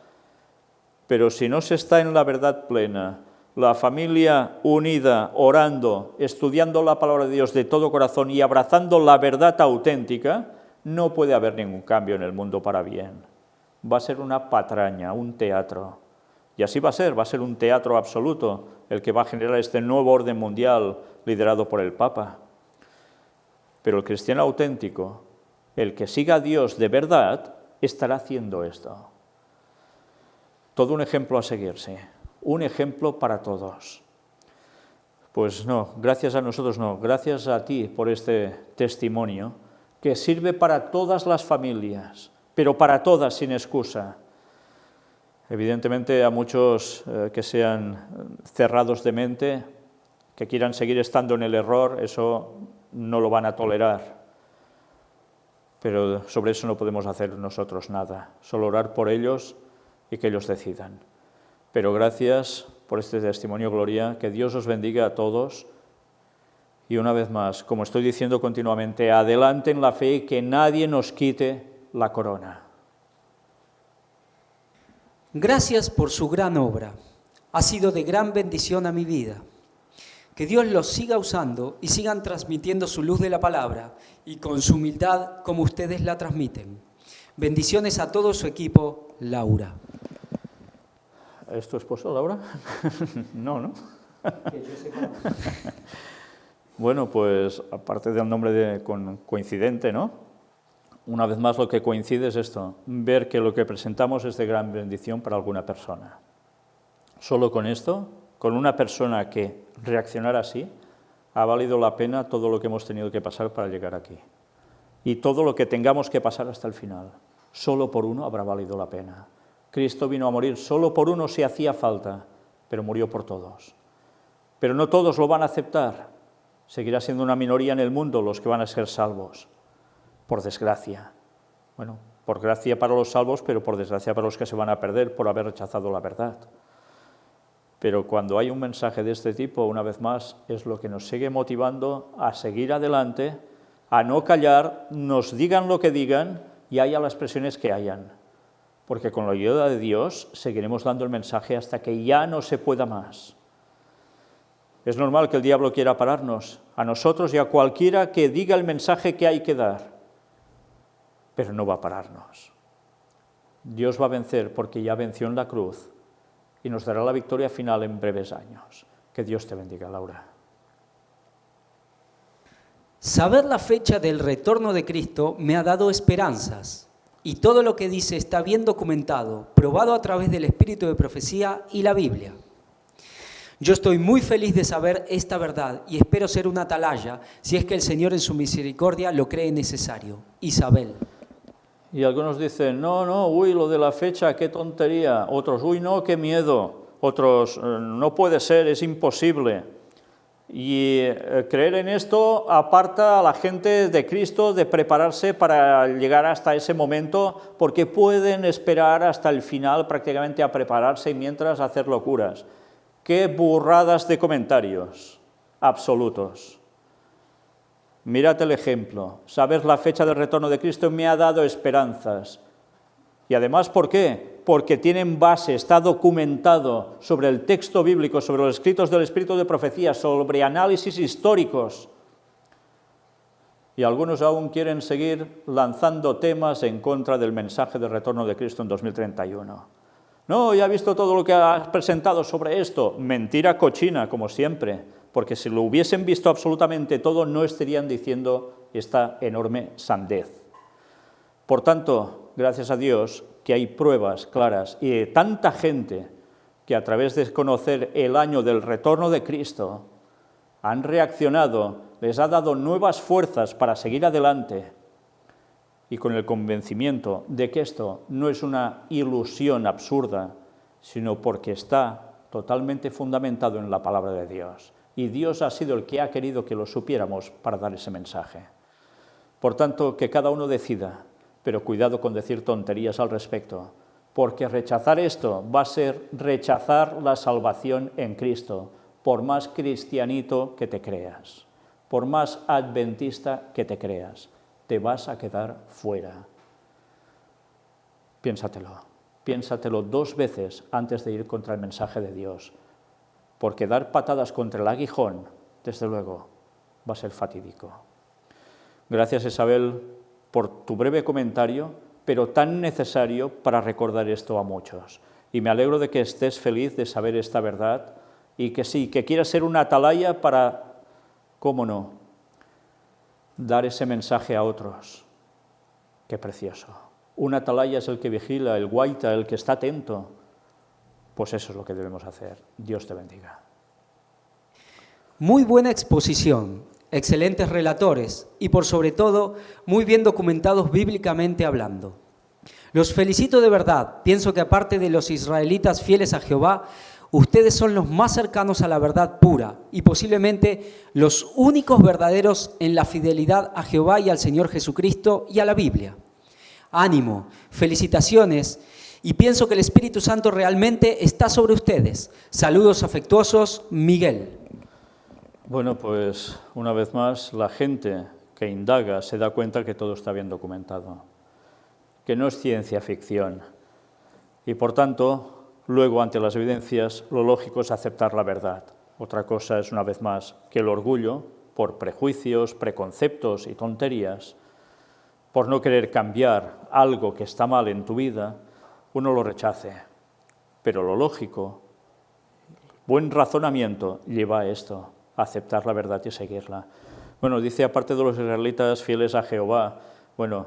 pero si no se está en la verdad plena, la familia unida, orando, estudiando la palabra de Dios de todo corazón y abrazando la verdad auténtica, no puede haber ningún cambio en el mundo para bien. Va a ser una patraña, un teatro. Y así va a ser un teatro absoluto el que va a generar este nuevo orden mundial liderado por el Papa. Pero el cristiano auténtico, el que siga a Dios de verdad, estará haciendo esto. Todo un ejemplo a seguirse, un ejemplo para todos. Pues no, gracias a nosotros no, gracias a ti por este testimonio que sirve para todas las familias, pero para todas sin excusa. Evidentemente a muchos que sean cerrados de mente, que quieran seguir estando en el error, eso no lo van a tolerar. Pero sobre eso no podemos hacer nosotros nada, solo orar por ellos y que ellos decidan. Pero gracias por este testimonio, Gloria, que Dios os bendiga a todos. Y una vez más, como estoy diciendo continuamente, adelante en la fe y que nadie nos quite la corona.
Gracias por su gran obra. Ha sido de gran bendición a mi vida. Que Dios los siga usando y sigan transmitiendo su luz de la palabra y con su humildad como ustedes la transmiten. Bendiciones a todo su equipo, Laura.
¿Es tu esposo, Laura? No, ¿no?
Que yo sepa.
Bueno, pues aparte del nombre coincidente, ¿no? Una vez más lo que coincide es esto, ver que lo que presentamos es de gran bendición para alguna persona. Solo con esto, con una persona que reaccionara así, ha valido la pena todo lo que hemos tenido que pasar para llegar aquí. Y todo lo que tengamos que pasar hasta el final. Solo por uno habrá valido la pena. Cristo vino a morir solo por uno si hacía falta, pero murió por todos. Pero no todos lo van a aceptar. Seguirá siendo una minoría en el mundo los que van a ser salvos, por desgracia. Bueno, por gracia para los salvos, pero por desgracia para los que se van a perder por haber rechazado la verdad. Pero cuando hay un mensaje de este tipo, una vez más, es lo que nos sigue motivando a seguir adelante, a no callar, nos digan lo que digan y haya las presiones que hayan. Porque con la ayuda de Dios seguiremos dando el mensaje hasta que ya no se pueda más. Es normal que el diablo quiera pararnos, a nosotros y a cualquiera que diga el mensaje que hay que dar, pero no va a pararnos. Dios va a vencer porque ya venció en la cruz y nos dará la victoria final en breves años. Que Dios te bendiga, Laura.
Saber la fecha del retorno de Cristo me ha dado esperanzas. Y todo lo que dice está bien documentado, probado a través del espíritu de profecía y la Biblia. Yo estoy muy feliz de saber esta verdad y espero ser una atalaya si es que el Señor en su misericordia lo cree necesario. Isabel.
Y algunos dicen, no, uy, lo de la fecha, qué tontería. Otros, uy, no, qué miedo. Otros, no puede ser, es imposible. Y creer en esto aparta a la gente de Cristo de prepararse para llegar hasta ese momento, porque pueden esperar hasta el final prácticamente a prepararse y mientras hacer locuras. ¡Qué burradas de comentarios absolutos! Mirad el ejemplo. Saber la fecha del retorno de Cristo me ha dado esperanzas. Y además, ¿por qué? Porque tienen base, está documentado sobre el texto bíblico, sobre los escritos del Espíritu de Profecía, sobre análisis históricos. Y algunos aún quieren seguir lanzando temas en contra del mensaje del retorno de Cristo en 2031. No, ya he visto todo lo que has presentado sobre esto. Mentira cochina, como siempre, porque si lo hubiesen visto absolutamente todo, no estarían diciendo esta enorme sandez. Por tanto, gracias a Dios que hay pruebas claras y de tanta gente que a través de conocer el año del retorno de Cristo han reaccionado, les ha dado nuevas fuerzas para seguir adelante y con el convencimiento de que esto no es una ilusión absurda, sino porque está totalmente fundamentado en la palabra de Dios. Y Dios ha sido el que ha querido que lo supiéramos para dar ese mensaje. Por tanto, que cada uno decida pero cuidado con decir tonterías al respecto, porque rechazar esto va a ser rechazar la salvación en Cristo, por más cristianito que te creas, por más adventista que te creas, te vas a quedar fuera. Piénsatelo 2 veces antes de ir contra el mensaje de Dios, porque dar patadas contra el aguijón, desde luego, va a ser fatídico. Gracias, Isabel, por tu breve comentario, pero tan necesario para recordar esto a muchos. Y me alegro de que estés feliz de saber esta verdad y que sí, que quieras ser una atalaya para, cómo no, dar ese mensaje a otros. Qué precioso. Un atalaya es el que vigila, el guaita, el que está atento. Pues eso es lo que debemos hacer. Dios te bendiga.
Muy buena exposición, excelentes relatores y por sobre todo muy bien documentados bíblicamente hablando. Los felicito de verdad. Pienso que aparte de los israelitas fieles a Jehová, ustedes son los más cercanos a la verdad pura y posiblemente los únicos verdaderos en la fidelidad a Jehová y al Señor Jesucristo y a la Biblia. Ánimo, felicitaciones y pienso que el Espíritu Santo realmente está sobre ustedes. Saludos afectuosos, Miguel.
Bueno, pues una vez más, la gente que indaga se da cuenta que todo está bien documentado, que no es ciencia ficción y por tanto, luego ante las evidencias, lo lógico es aceptar la verdad. Otra cosa es, una vez más, que el orgullo, por prejuicios, preconceptos y tonterías, por no querer cambiar algo que está mal en tu vida, uno lo rechace. Pero lo lógico, buen razonamiento lleva a esto, a aceptar la verdad y seguirla. Bueno, dice, aparte de los israelitas fieles a Jehová, bueno,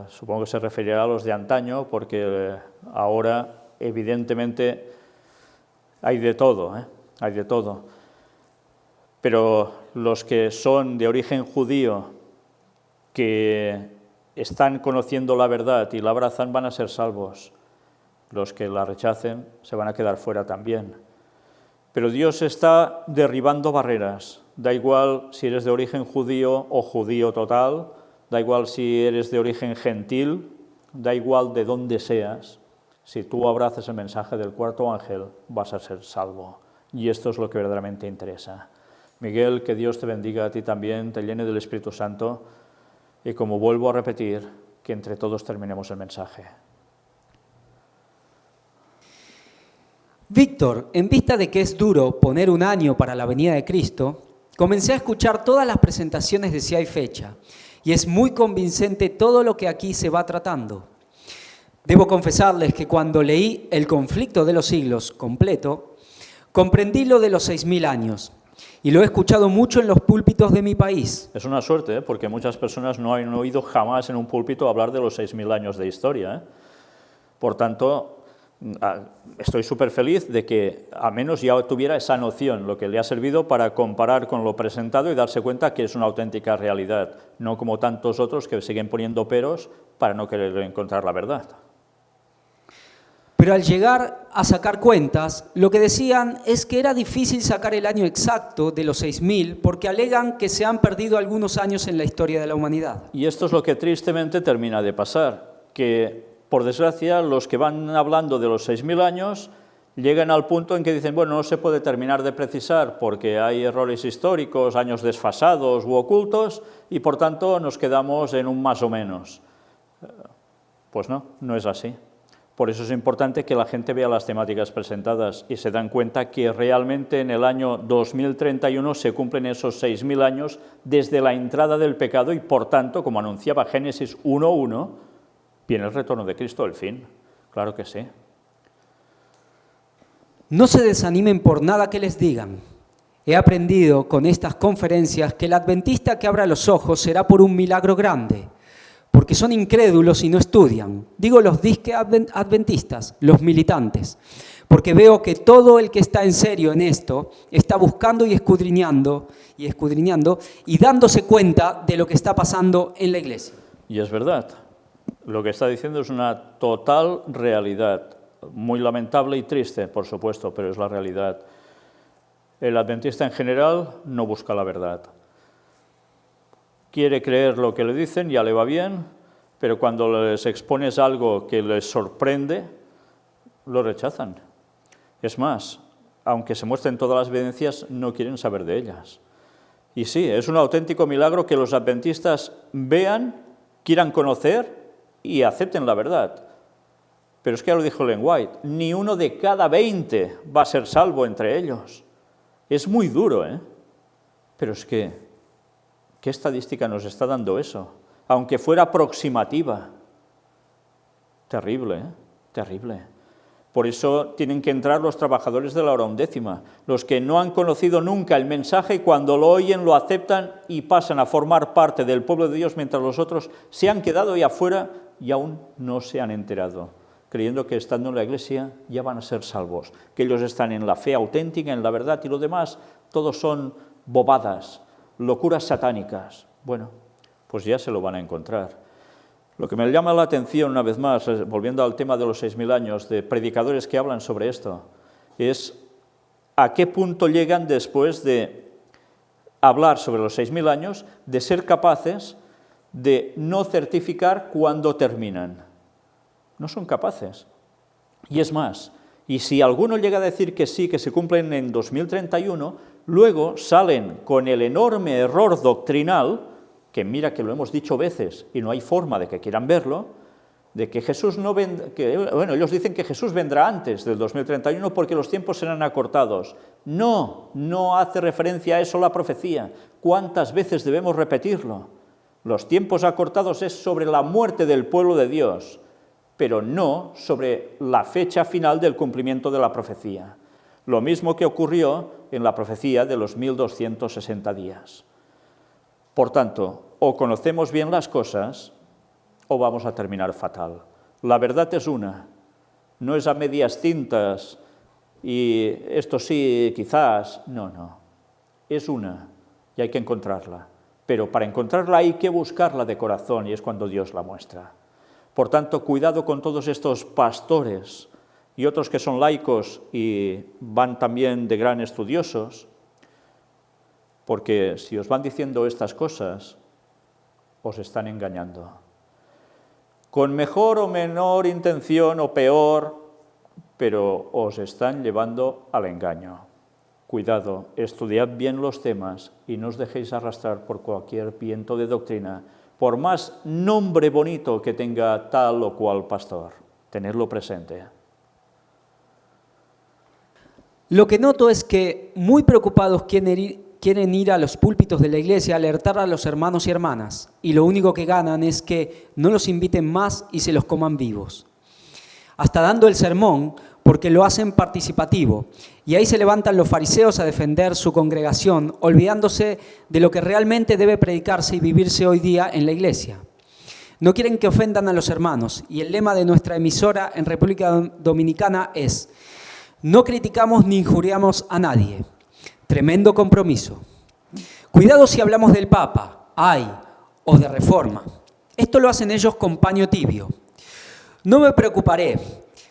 supongo que se referirá a los de antaño, porque ahora, evidentemente, hay de todo, hay de todo. Pero los que son de origen judío, que están conociendo la verdad y la abrazan, van a ser salvos. Los que la rechacen se van a quedar fuera también. Pero Dios está derribando barreras. Da igual si eres de origen judío o judío total, da igual si eres de origen gentil, da igual de dónde seas. Si tú abrazas el mensaje del cuarto ángel, vas a ser salvo. Y esto es lo que verdaderamente interesa. Miguel, que Dios te bendiga a ti también, te llene del Espíritu Santo. Y como vuelvo a repetir, que entre todos terminemos el mensaje.
Víctor, en vista de que es duro poner un año para la venida de Cristo, comencé a escuchar todas las presentaciones de Si hay fecha, y es muy convincente todo lo que aquí se va tratando. Debo confesarles que cuando leí El conflicto de los siglos completo, comprendí lo de los 6.000 años. Y lo he escuchado mucho en los púlpitos de mi país.
Es una suerte, porque muchas personas no han oído jamás en un púlpito hablar de los 6.000 años de historia. Por tanto, estoy súper feliz de que al menos ya tuviera esa noción, lo que le ha servido para comparar con lo presentado y darse cuenta que es una auténtica realidad, no como tantos otros que siguen poniendo peros para no querer encontrar la verdad.
Pero al llegar a sacar cuentas, lo que decían es que era difícil sacar el año exacto de los 6.000 porque alegan que se han perdido algunos años en la historia de la humanidad.
Y esto es lo que tristemente termina de pasar, que por desgracia los que van hablando de los 6.000 años llegan al punto en que dicen, bueno, no se puede terminar de precisar porque hay errores históricos, años desfasados u ocultos y por tanto nos quedamos en un más o menos. Pues no, no es así. Por eso es importante que la gente vea las temáticas presentadas y se dan cuenta que realmente en el año 2031 se cumplen esos 6.000 años desde la entrada del pecado y, por tanto, como anunciaba Génesis 1:1, viene el retorno de Cristo, el fin. Claro que sí.
No se desanimen por nada que les digan. He aprendido con estas conferencias que el adventista que abra los ojos será por un milagro grande, porque son incrédulos y no estudian. Digo los disque adventistas, los militantes, porque veo que todo el que está en serio en esto está buscando y escudriñando y dándose cuenta de lo que está pasando en la iglesia.
Y es verdad. Lo que está diciendo es una total realidad, muy lamentable y triste, por supuesto, pero es la realidad. El adventista en general no busca la verdad. Quiere creer lo que le dicen, ya le va bien, pero cuando les expones algo que les sorprende, lo rechazan. Es más, aunque se muestren todas las evidencias, no quieren saber de ellas. Y sí, es un auténtico milagro que los adventistas vean, quieran conocer y acepten la verdad. Pero es que ya lo dijo Ellen White, ni 1 de cada 20 va a ser salvo entre ellos. Es muy duro, ¿eh? Pero es que, ¿qué estadística nos está dando eso? Aunque fuera aproximativa. Terrible, ¿eh? Terrible. Por eso tienen que entrar los trabajadores de la hora undécima, los que no han conocido nunca el mensaje y cuando lo oyen lo aceptan y pasan a formar parte del pueblo de Dios mientras los otros se han quedado ahí afuera y aún no se han enterado, creyendo que estando en la iglesia ya van a ser salvos, que ellos están en la fe auténtica, en la verdad y lo demás, todos son bobadas, locuras satánicas. Bueno, pues ya se lo van a encontrar. Lo que me llama la atención, una vez más, volviendo al tema de los 6.000 años, de predicadores que hablan sobre esto, es a qué punto llegan después de hablar sobre los 6.000 años, de ser capaces de no certificar cuando terminan. No son capaces. Y es más, y si alguno llega a decir que sí, que se cumplen en 2031, luego salen con el enorme error doctrinal, que mira que lo hemos dicho veces y no hay forma de que quieran verlo, de que Jesús no vendrá, bueno, ellos dicen que Jesús vendrá antes del 2031 porque los tiempos serán acortados. No, no hace referencia a eso la profecía. ¿Cuántas veces debemos repetirlo? Los tiempos acortados es sobre la muerte del pueblo de Dios, pero no sobre la fecha final del cumplimiento de la profecía. Lo mismo que ocurrió en la profecía de los 1260 días. Por tanto, o conocemos bien las cosas o vamos a terminar fatal. La verdad es una, no es a medias tintas y esto sí, quizás, no. Es una y hay que encontrarla. Pero para encontrarla hay que buscarla de corazón y es cuando Dios la muestra. Por tanto, cuidado con todos estos pastores y otros que son laicos y van también de gran estudiosos, porque si os van diciendo estas cosas, os están engañando. Con mejor o menor intención o peor, pero os están llevando al engaño. Cuidado, estudiad bien los temas y no os dejéis arrastrar por cualquier viento de doctrina, por más nombre bonito que tenga tal o cual pastor. Tenedlo presente.
Lo que noto es que muy preocupados quieren ir a los púlpitos de la iglesia a alertar a los hermanos y hermanas, y lo único que ganan es que no los inviten más y se los coman vivos. Hasta dando el sermón, porque lo hacen participativo, y ahí se levantan los fariseos a defender su congregación, olvidándose de lo que realmente debe predicarse y vivirse hoy día en la iglesia. No quieren que ofendan a los hermanos, y el lema de nuestra emisora en República Dominicana es: no criticamos ni injuriamos a nadie. Tremendo compromiso. Cuidado si hablamos del Papa, o de Reforma. Esto lo hacen ellos con paño tibio. No me preocuparé,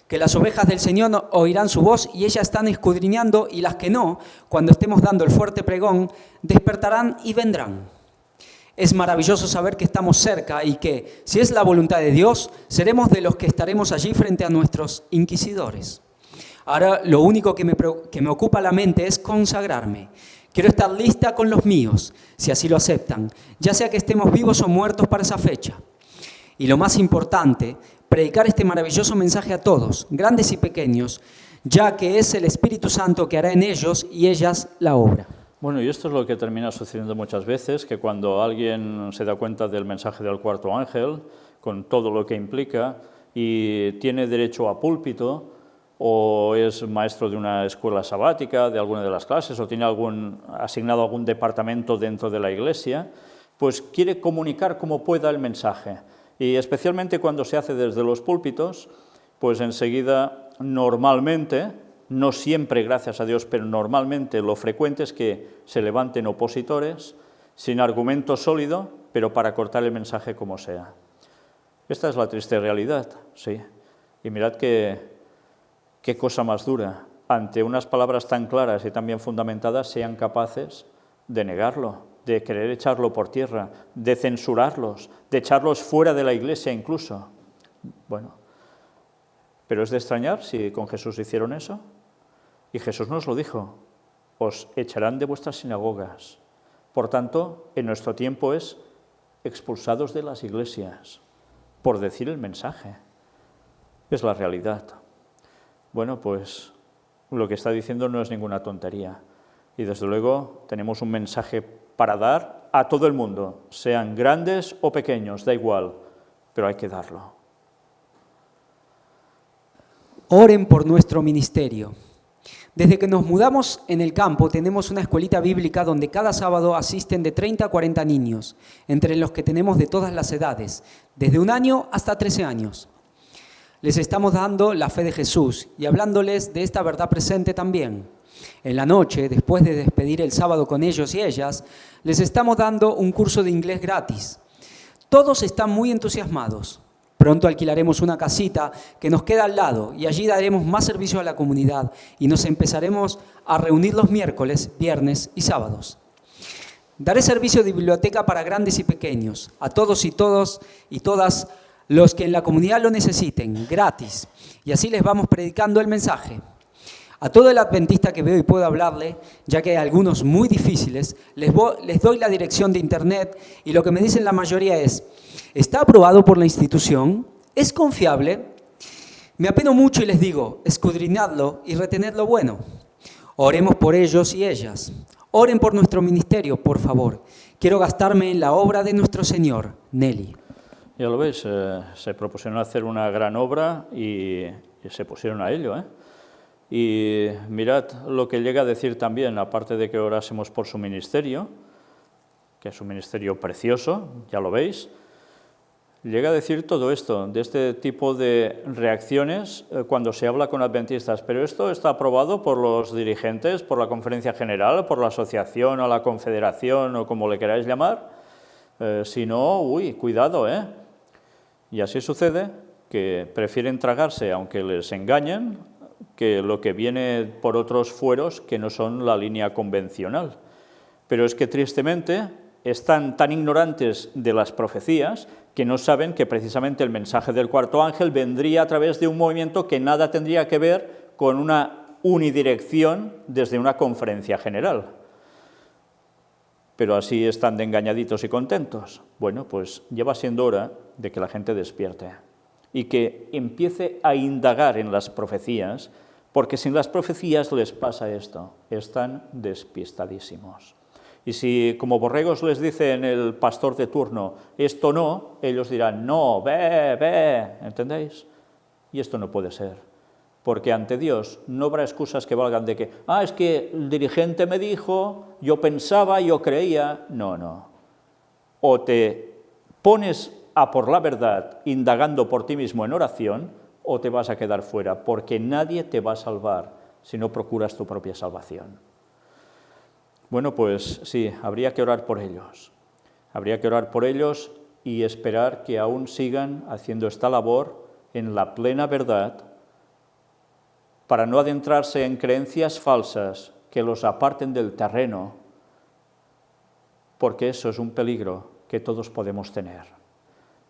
que las ovejas del Señor oirán su voz y ellas están escudriñando, y las que no, cuando estemos dando el fuerte pregón, despertarán y vendrán. Es maravilloso saber que estamos cerca y que, si es la voluntad de Dios, seremos de los que estaremos allí frente a nuestros inquisidores. Ahora lo único que me ocupa la mente es consagrarme. Quiero estar lista con los míos, si así lo aceptan, ya sea que estemos vivos o muertos para esa fecha. Y lo más importante, predicar este maravilloso mensaje a todos, grandes y pequeños, ya que es el Espíritu Santo que hará en ellos y ellas la obra.
Bueno, y esto es lo que termina sucediendo muchas veces, que cuando alguien se da cuenta del mensaje del cuarto ángel, con todo lo que implica, y tiene derecho a púlpito, o es maestro de una escuela sabática, de alguna de las clases, o tiene asignado algún departamento dentro de la iglesia, pues quiere comunicar como pueda el mensaje. Y especialmente cuando se hace desde los púlpitos, pues enseguida, normalmente, no siempre, gracias a Dios, pero normalmente lo frecuente es que se levanten opositores, sin argumento sólido, pero para cortar el mensaje como sea. Esta es la triste realidad, sí. Y mirad qué cosa más dura, ante unas palabras tan claras y tan bien fundamentadas, sean capaces de negarlo. de querer echarlo por tierra, de censurarlos, de echarlos fuera de la iglesia incluso. Bueno, pero es de extrañar si con Jesús hicieron eso. Y Jesús nos lo dijo, os echarán de vuestras sinagogas. Por tanto, en nuestro tiempo es expulsados de las iglesias por decir el mensaje. Es la realidad. Bueno, pues lo que está diciendo no es ninguna tontería. Y desde luego tenemos un mensaje para dar a todo el mundo, sean grandes o pequeños, da igual, pero hay que darlo.
Oren por nuestro ministerio. Desde que nos mudamos en el campo tenemos una escuelita bíblica donde cada sábado asisten de 30 a 40 niños, entre los que tenemos de todas las edades, desde 1 año hasta 13 años. Les estamos dando la fe de Jesús y hablándoles de esta verdad presente también. En la noche, después de despedir el sábado con ellos y ellas, les estamos dando un curso de inglés gratis. Todos están muy entusiasmados. Pronto alquilaremos una casita que nos queda al lado y allí daremos más servicio a la comunidad y nos empezaremos a reunir los miércoles, viernes y sábados. Daré servicio de biblioteca para grandes y pequeños, a todos y todas los que en la comunidad lo necesiten, gratis. Y así les vamos predicando el mensaje. A todo el adventista que veo y puedo hablarle, ya que hay algunos muy difíciles, les doy la dirección de internet y lo que me dicen la mayoría es: ¿está aprobado por la institución? ¿Es confiable? Me apeno mucho y les digo, escudriñadlo y retened lo bueno. Oremos por ellos y ellas. Oren por nuestro ministerio, por favor. Quiero gastarme en la obra de nuestro Señor. Nelly.
Ya lo veis, se propusieron hacer una gran obra y se pusieron a ello, ¿eh? Y mirad lo que llega a decir también, aparte de que orásemos por su ministerio, que es un ministerio precioso, ya lo veis, llega a decir todo esto, de este tipo de reacciones cuando se habla con adventistas. Pero esto está aprobado por los dirigentes, por la Conferencia General, por la asociación o la confederación o como le queráis llamar. Si no, cuidado, ¿eh? Y así sucede que prefieren tragarse, aunque les engañen, que lo que viene por otros fueros que no son la línea convencional. Pero es que tristemente están tan ignorantes de las profecías que no saben que precisamente el mensaje del cuarto ángel vendría a través de un movimiento que nada tendría que ver con una unidirección desde una conferencia general. Pero así están de engañaditos y contentos. Bueno, pues ya va siendo hora de que la gente despierte y que empiece a indagar en las profecías, porque sin las profecías les pasa esto, están despistadísimos. Y si como borregos les dicen el pastor de turno, esto no, ellos dirán, no, ve, ¿entendéis? Y esto no puede ser, porque ante Dios no habrá excusas que valgan de que, es que el dirigente me dijo, yo pensaba, yo creía. No. O te pones a por la verdad, indagando por ti mismo en oración, o te vas a quedar fuera, porque nadie te va a salvar si no procuras tu propia salvación. Bueno, pues sí, habría que orar por ellos. Habría que orar por ellos y esperar que aún sigan haciendo esta labor en la plena verdad, para no adentrarse en creencias falsas que los aparten del terreno, porque eso es un peligro que todos podemos tener.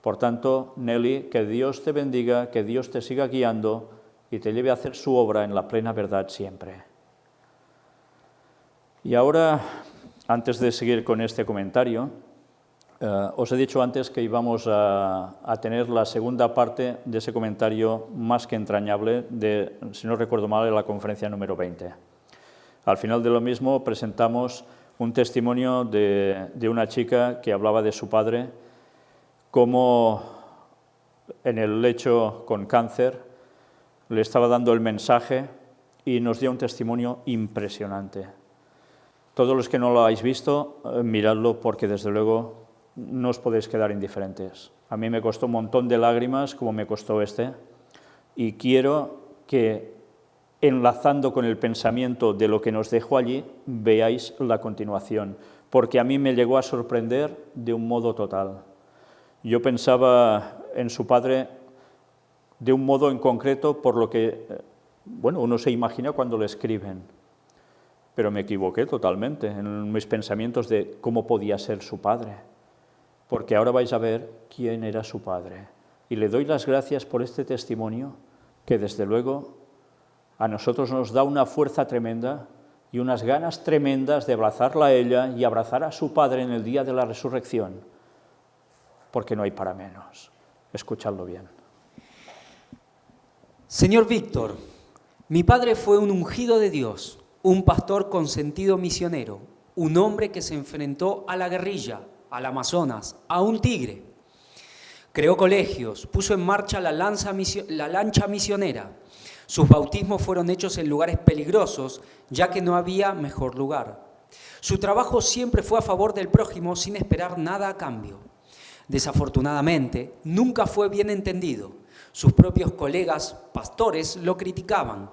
Por tanto, Nelly, que Dios te bendiga, que Dios te siga guiando y te lleve a hacer su obra en la plena verdad siempre. Y ahora, antes de seguir con este comentario, os he dicho antes que íbamos a tener la segunda parte de ese comentario más que entrañable de, si no recuerdo mal, de la conferencia número 20. Al final de lo mismo presentamos un testimonio de una chica que hablaba de su padre, cómo en el lecho con cáncer le estaba dando el mensaje y nos dio un testimonio impresionante. Todos los que no lo habéis visto, miradlo porque desde luego no os podéis quedar indiferentes. A mí me costó un montón de lágrimas como me costó este y quiero que enlazando con el pensamiento de lo que nos dejó allí, veáis la continuación, porque a mí me llegó a sorprender de un modo total. Yo pensaba en su padre de un modo en concreto por lo que, uno se imagina cuando le escriben. pero me equivoqué totalmente en mis pensamientos de cómo podía ser su padre, porque ahora vais a ver quién era su padre. Y le doy las gracias por este testimonio que desde luego a nosotros nos da una fuerza tremenda y unas ganas tremendas de abrazarla a ella y abrazar a su padre en el día de la resurrección, porque no hay para menos. Escuchadlo bien.
Señor Víctor, mi padre fue un ungido de Dios, un pastor con sentido misionero, un hombre que se enfrentó a la guerrilla, al Amazonas, a un tigre. Creó colegios, puso en marcha la lancha misionera. Sus bautismos fueron hechos en lugares peligrosos, ya que no había mejor lugar. Su trabajo siempre fue a favor del prójimo sin esperar nada a cambio. Desafortunadamente, nunca fue bien entendido. Sus propios colegas pastores lo criticaban,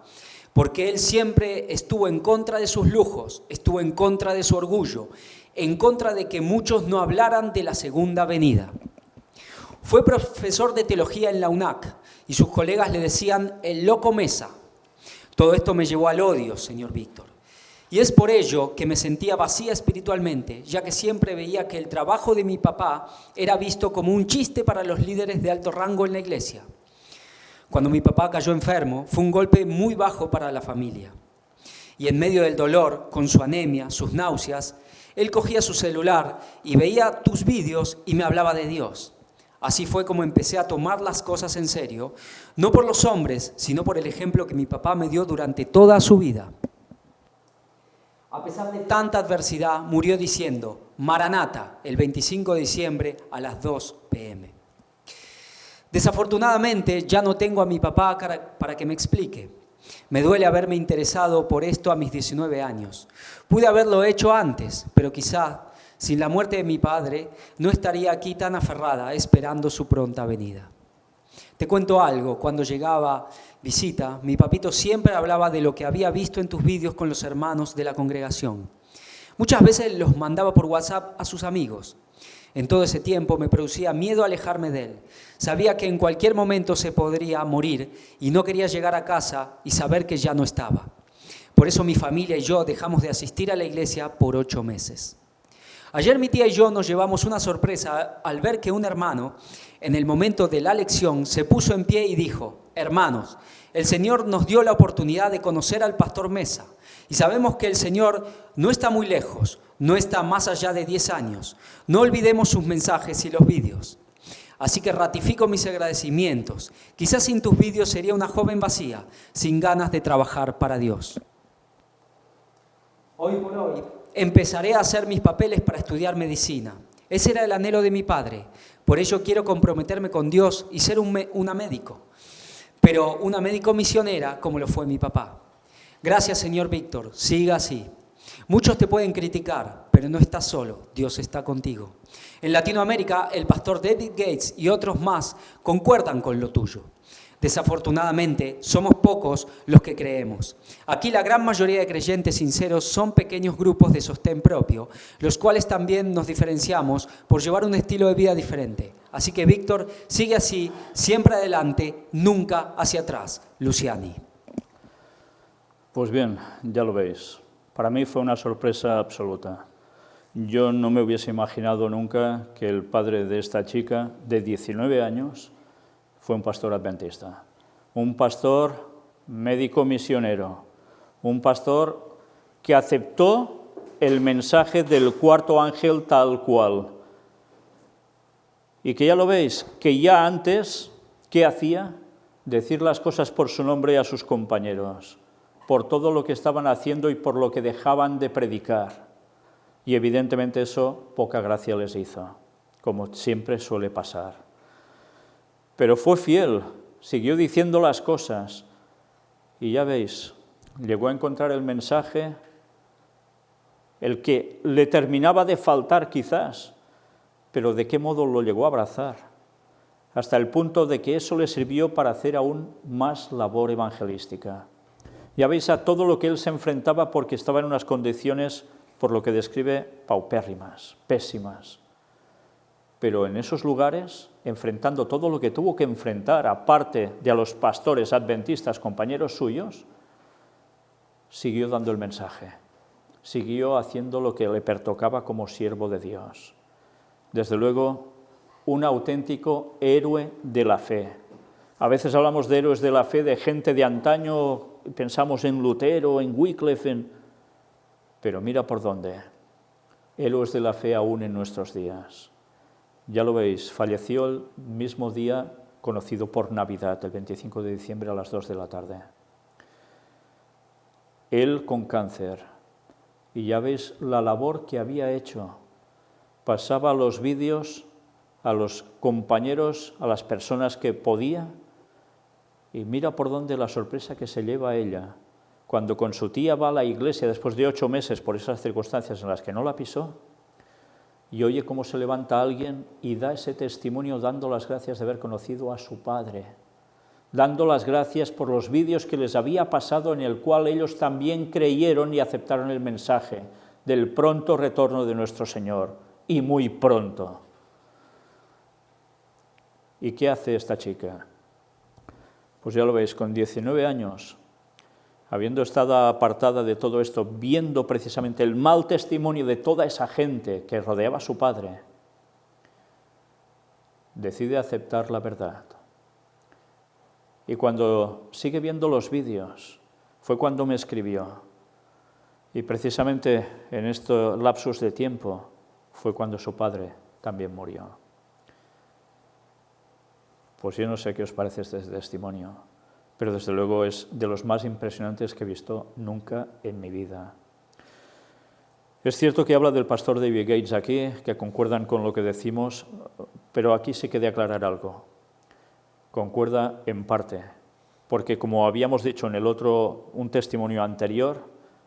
porque él siempre estuvo en contra de sus lujos, estuvo en contra de su orgullo, en contra de que muchos no hablaran de la segunda venida. Fue profesor de teología en la UNAC y sus colegas le decían el loco Mesa. Todo esto me llevó al odio, señor Víctor. Y es por ello que me sentía vacía espiritualmente, ya que siempre veía que el trabajo de mi papá era visto como un chiste para los líderes de alto rango en la iglesia. Cuando mi papá cayó enfermo, fue un golpe muy bajo para la familia. Y en medio del dolor, con su anemia, sus náuseas, él cogía su celular y veía tus vídeos y me hablaba de Dios. Así fue como empecé a tomar las cosas en serio, no por los hombres, sino por el ejemplo que mi papá me dio durante toda su vida. A pesar de tanta adversidad, murió diciendo, Maranata, el 25 de diciembre a las 2 p.m. Desafortunadamente, ya no tengo a mi papá para que me explique. Me duele haberme interesado por esto a mis 19 años. Pude haberlo hecho antes, pero quizá, sin la muerte de mi padre, no estaría aquí tan aferrada esperando su pronta venida. Te cuento algo, cuando llegaba visita, mi papito siempre hablaba de lo que había visto en tus vídeos con los hermanos de la congregación. Muchas veces los mandaba por WhatsApp a sus amigos. En todo ese tiempo me producía miedo alejarme de él. Sabía que en cualquier momento se podría morir y no quería llegar a casa y saber que ya no estaba. Por eso mi familia y yo dejamos de asistir a la iglesia por 8 meses. Ayer mi tía y yo nos llevamos una sorpresa al ver que un hermano, en el momento de la lección, se puso en pie y dijo, hermanos, el Señor nos dio la oportunidad de conocer al pastor Mesa y sabemos que el Señor no está muy lejos, no está más allá de 10 años. No olvidemos sus mensajes y los vídeos. Así que ratifico mis agradecimientos. Quizás sin tus vídeos sería una joven vacía, sin ganas de trabajar para Dios. Hoy por hoy empezaré a hacer mis papeles para estudiar medicina. Ese era el anhelo de mi padre. Por ello quiero comprometerme con Dios y ser una médico. Pero una médico misionera como lo fue mi papá. Gracias, señor Víctor. Siga así. Muchos te pueden criticar, pero no estás solo. Dios está contigo. En Latinoamérica, el pastor David Gates y otros más concuerdan con lo tuyo. Desafortunadamente, somos pocos los que creemos. Aquí la gran mayoría de creyentes sinceros son pequeños grupos de sostén propio, los cuales también nos diferenciamos por llevar un estilo de vida diferente. Así que, Víctor, sigue así, siempre adelante, nunca hacia atrás. Luciani.
Pues bien, ya lo veis. Para mí fue una sorpresa absoluta. Yo no me hubiese imaginado nunca que el padre de esta chica, de 19 años, fue un pastor adventista, un pastor médico misionero, un pastor que aceptó el mensaje del cuarto ángel tal cual. Y que ya lo veis, que ya antes, ¿qué hacía? Decir las cosas por su nombre a sus compañeros, por todo lo que estaban haciendo y por lo que dejaban de predicar. Y evidentemente eso poca gracia les hizo, como siempre suele pasar. Pero fue fiel, siguió diciendo las cosas y ya veis, llegó a encontrar el mensaje, el que le terminaba de faltar quizás, pero de qué modo lo llegó a abrazar, hasta el punto de que eso le sirvió para hacer aún más labor evangelística. Ya veis a todo lo que él se enfrentaba porque estaba en unas condiciones, por lo que describe, paupérrimas, pésimas. Pero en esos lugares, enfrentando todo lo que tuvo que enfrentar, aparte de a los pastores adventistas, compañeros suyos, siguió dando el mensaje. siguió haciendo lo que le pertocaba como siervo de Dios. Desde luego, un auténtico héroe de la fe. A veces hablamos de héroes de la fe, de gente de antaño, pensamos en Lutero, en Wycliffe, pero mira por dónde. Héroes de la fe aún en nuestros días. Ya lo veis, falleció el mismo día conocido por Navidad, el 25 de diciembre a las 2 de la tarde. Él con cáncer. Y ya veis la labor que había hecho. Pasaba los vídeos a los compañeros, a las personas que podía, y mira por dónde la sorpresa que se lleva ella. Cuando con su tía va a la iglesia después de 8 meses por esas circunstancias en las que no la pisó, y oye cómo se levanta alguien y da ese testimonio dando las gracias de haber conocido a su padre, dando las gracias por los vídeos que les había pasado en el cual ellos también creyeron y aceptaron el mensaje del pronto retorno de nuestro Señor, y muy pronto. ¿Y qué hace esta chica? Pues ya lo veis, con 19 años, habiendo estado apartada de todo esto, viendo precisamente el mal testimonio de toda esa gente que rodeaba a su padre, decide aceptar la verdad. Y cuando sigue viendo los vídeos, fue cuando me escribió. Y precisamente en este lapsus de tiempo fue cuando su padre también murió. Pues yo no sé qué os parece este testimonio, pero desde luego es de los más impresionantes que he visto nunca en mi vida. Es cierto que habla del pastor David Gates aquí, que concuerdan con lo que decimos, pero aquí sí que he de aclarar algo. Concuerda en parte, porque como habíamos dicho en el otro, un testimonio anterior,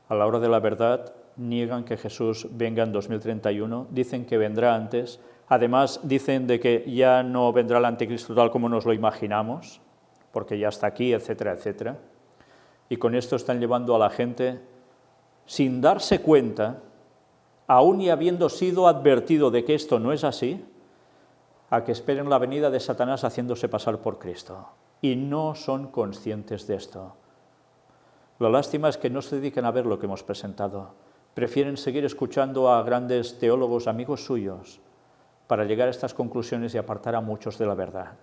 a la hora de la verdad, niegan que Jesús venga en 2031, dicen que vendrá antes. Además, dicen de que ya no vendrá el anticristo tal como nos lo imaginamos, porque ya está aquí, etcétera, etcétera. Y con esto están llevando a la gente, sin darse cuenta, aún y habiendo sido advertido de que esto no es así, a que esperen la venida de Satanás haciéndose pasar por Cristo. Y no son conscientes de esto. La lástima es que no se dedican a ver lo que hemos presentado. Prefieren seguir escuchando a grandes teólogos, amigos suyos, para llegar a estas conclusiones y apartar a muchos de la verdad.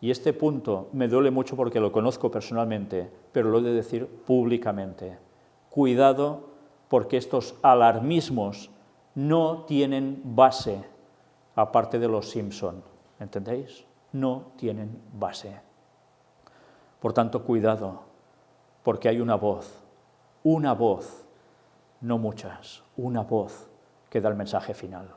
Y este punto me duele mucho porque lo conozco personalmente, pero lo he de decir públicamente. Cuidado, porque estos alarmismos no tienen base, aparte de los Simpson, ¿entendéis? No tienen base. Por tanto, cuidado, porque hay una voz, no muchas, una voz que da el mensaje final.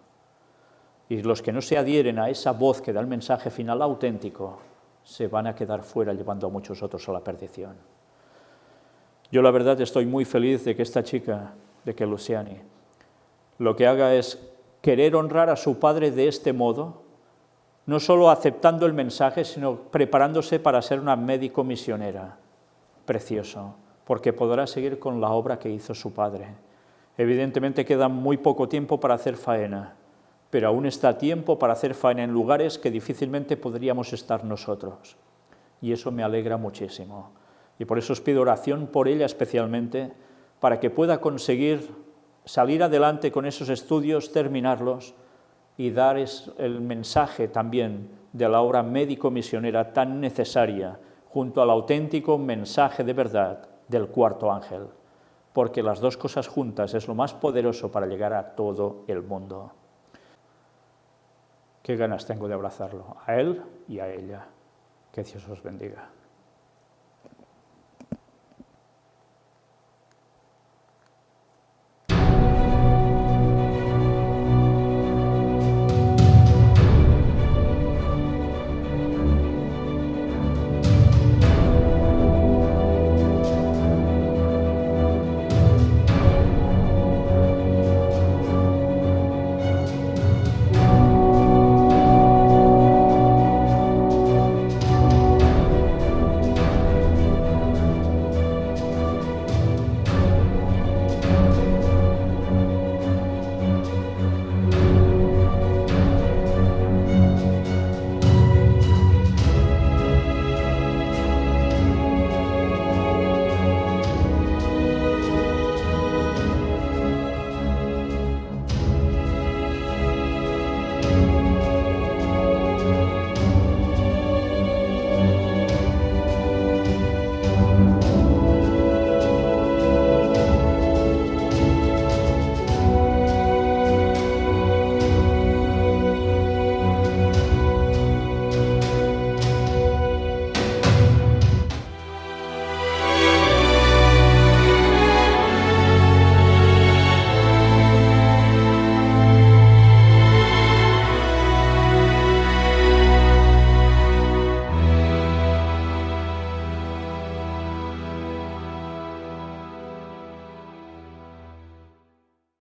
Y los que no se adhieren a esa voz que da el mensaje final auténtico, se van a quedar fuera llevando a muchos otros a la perdición. Yo la verdad estoy muy feliz de que esta chica, de que Luciani, lo que haga es querer honrar a su padre de este modo, no solo aceptando el mensaje, sino preparándose para ser una médico misionera. Precioso, porque podrá seguir con la obra que hizo su padre. Evidentemente queda muy poco tiempo para hacer faena, pero aún está tiempo para hacer faena en lugares que difícilmente podríamos estar nosotros. Y eso me alegra muchísimo. Y por eso os pido oración por ella especialmente, para que pueda conseguir salir adelante con esos estudios, terminarlos y dar el mensaje también de la obra médico-misionera tan necesaria, junto al auténtico mensaje de verdad del cuarto ángel, porque las dos cosas juntas es lo más poderoso para llegar a todo el mundo. Qué ganas tengo de abrazarlo, a él y a ella. Que Dios os bendiga.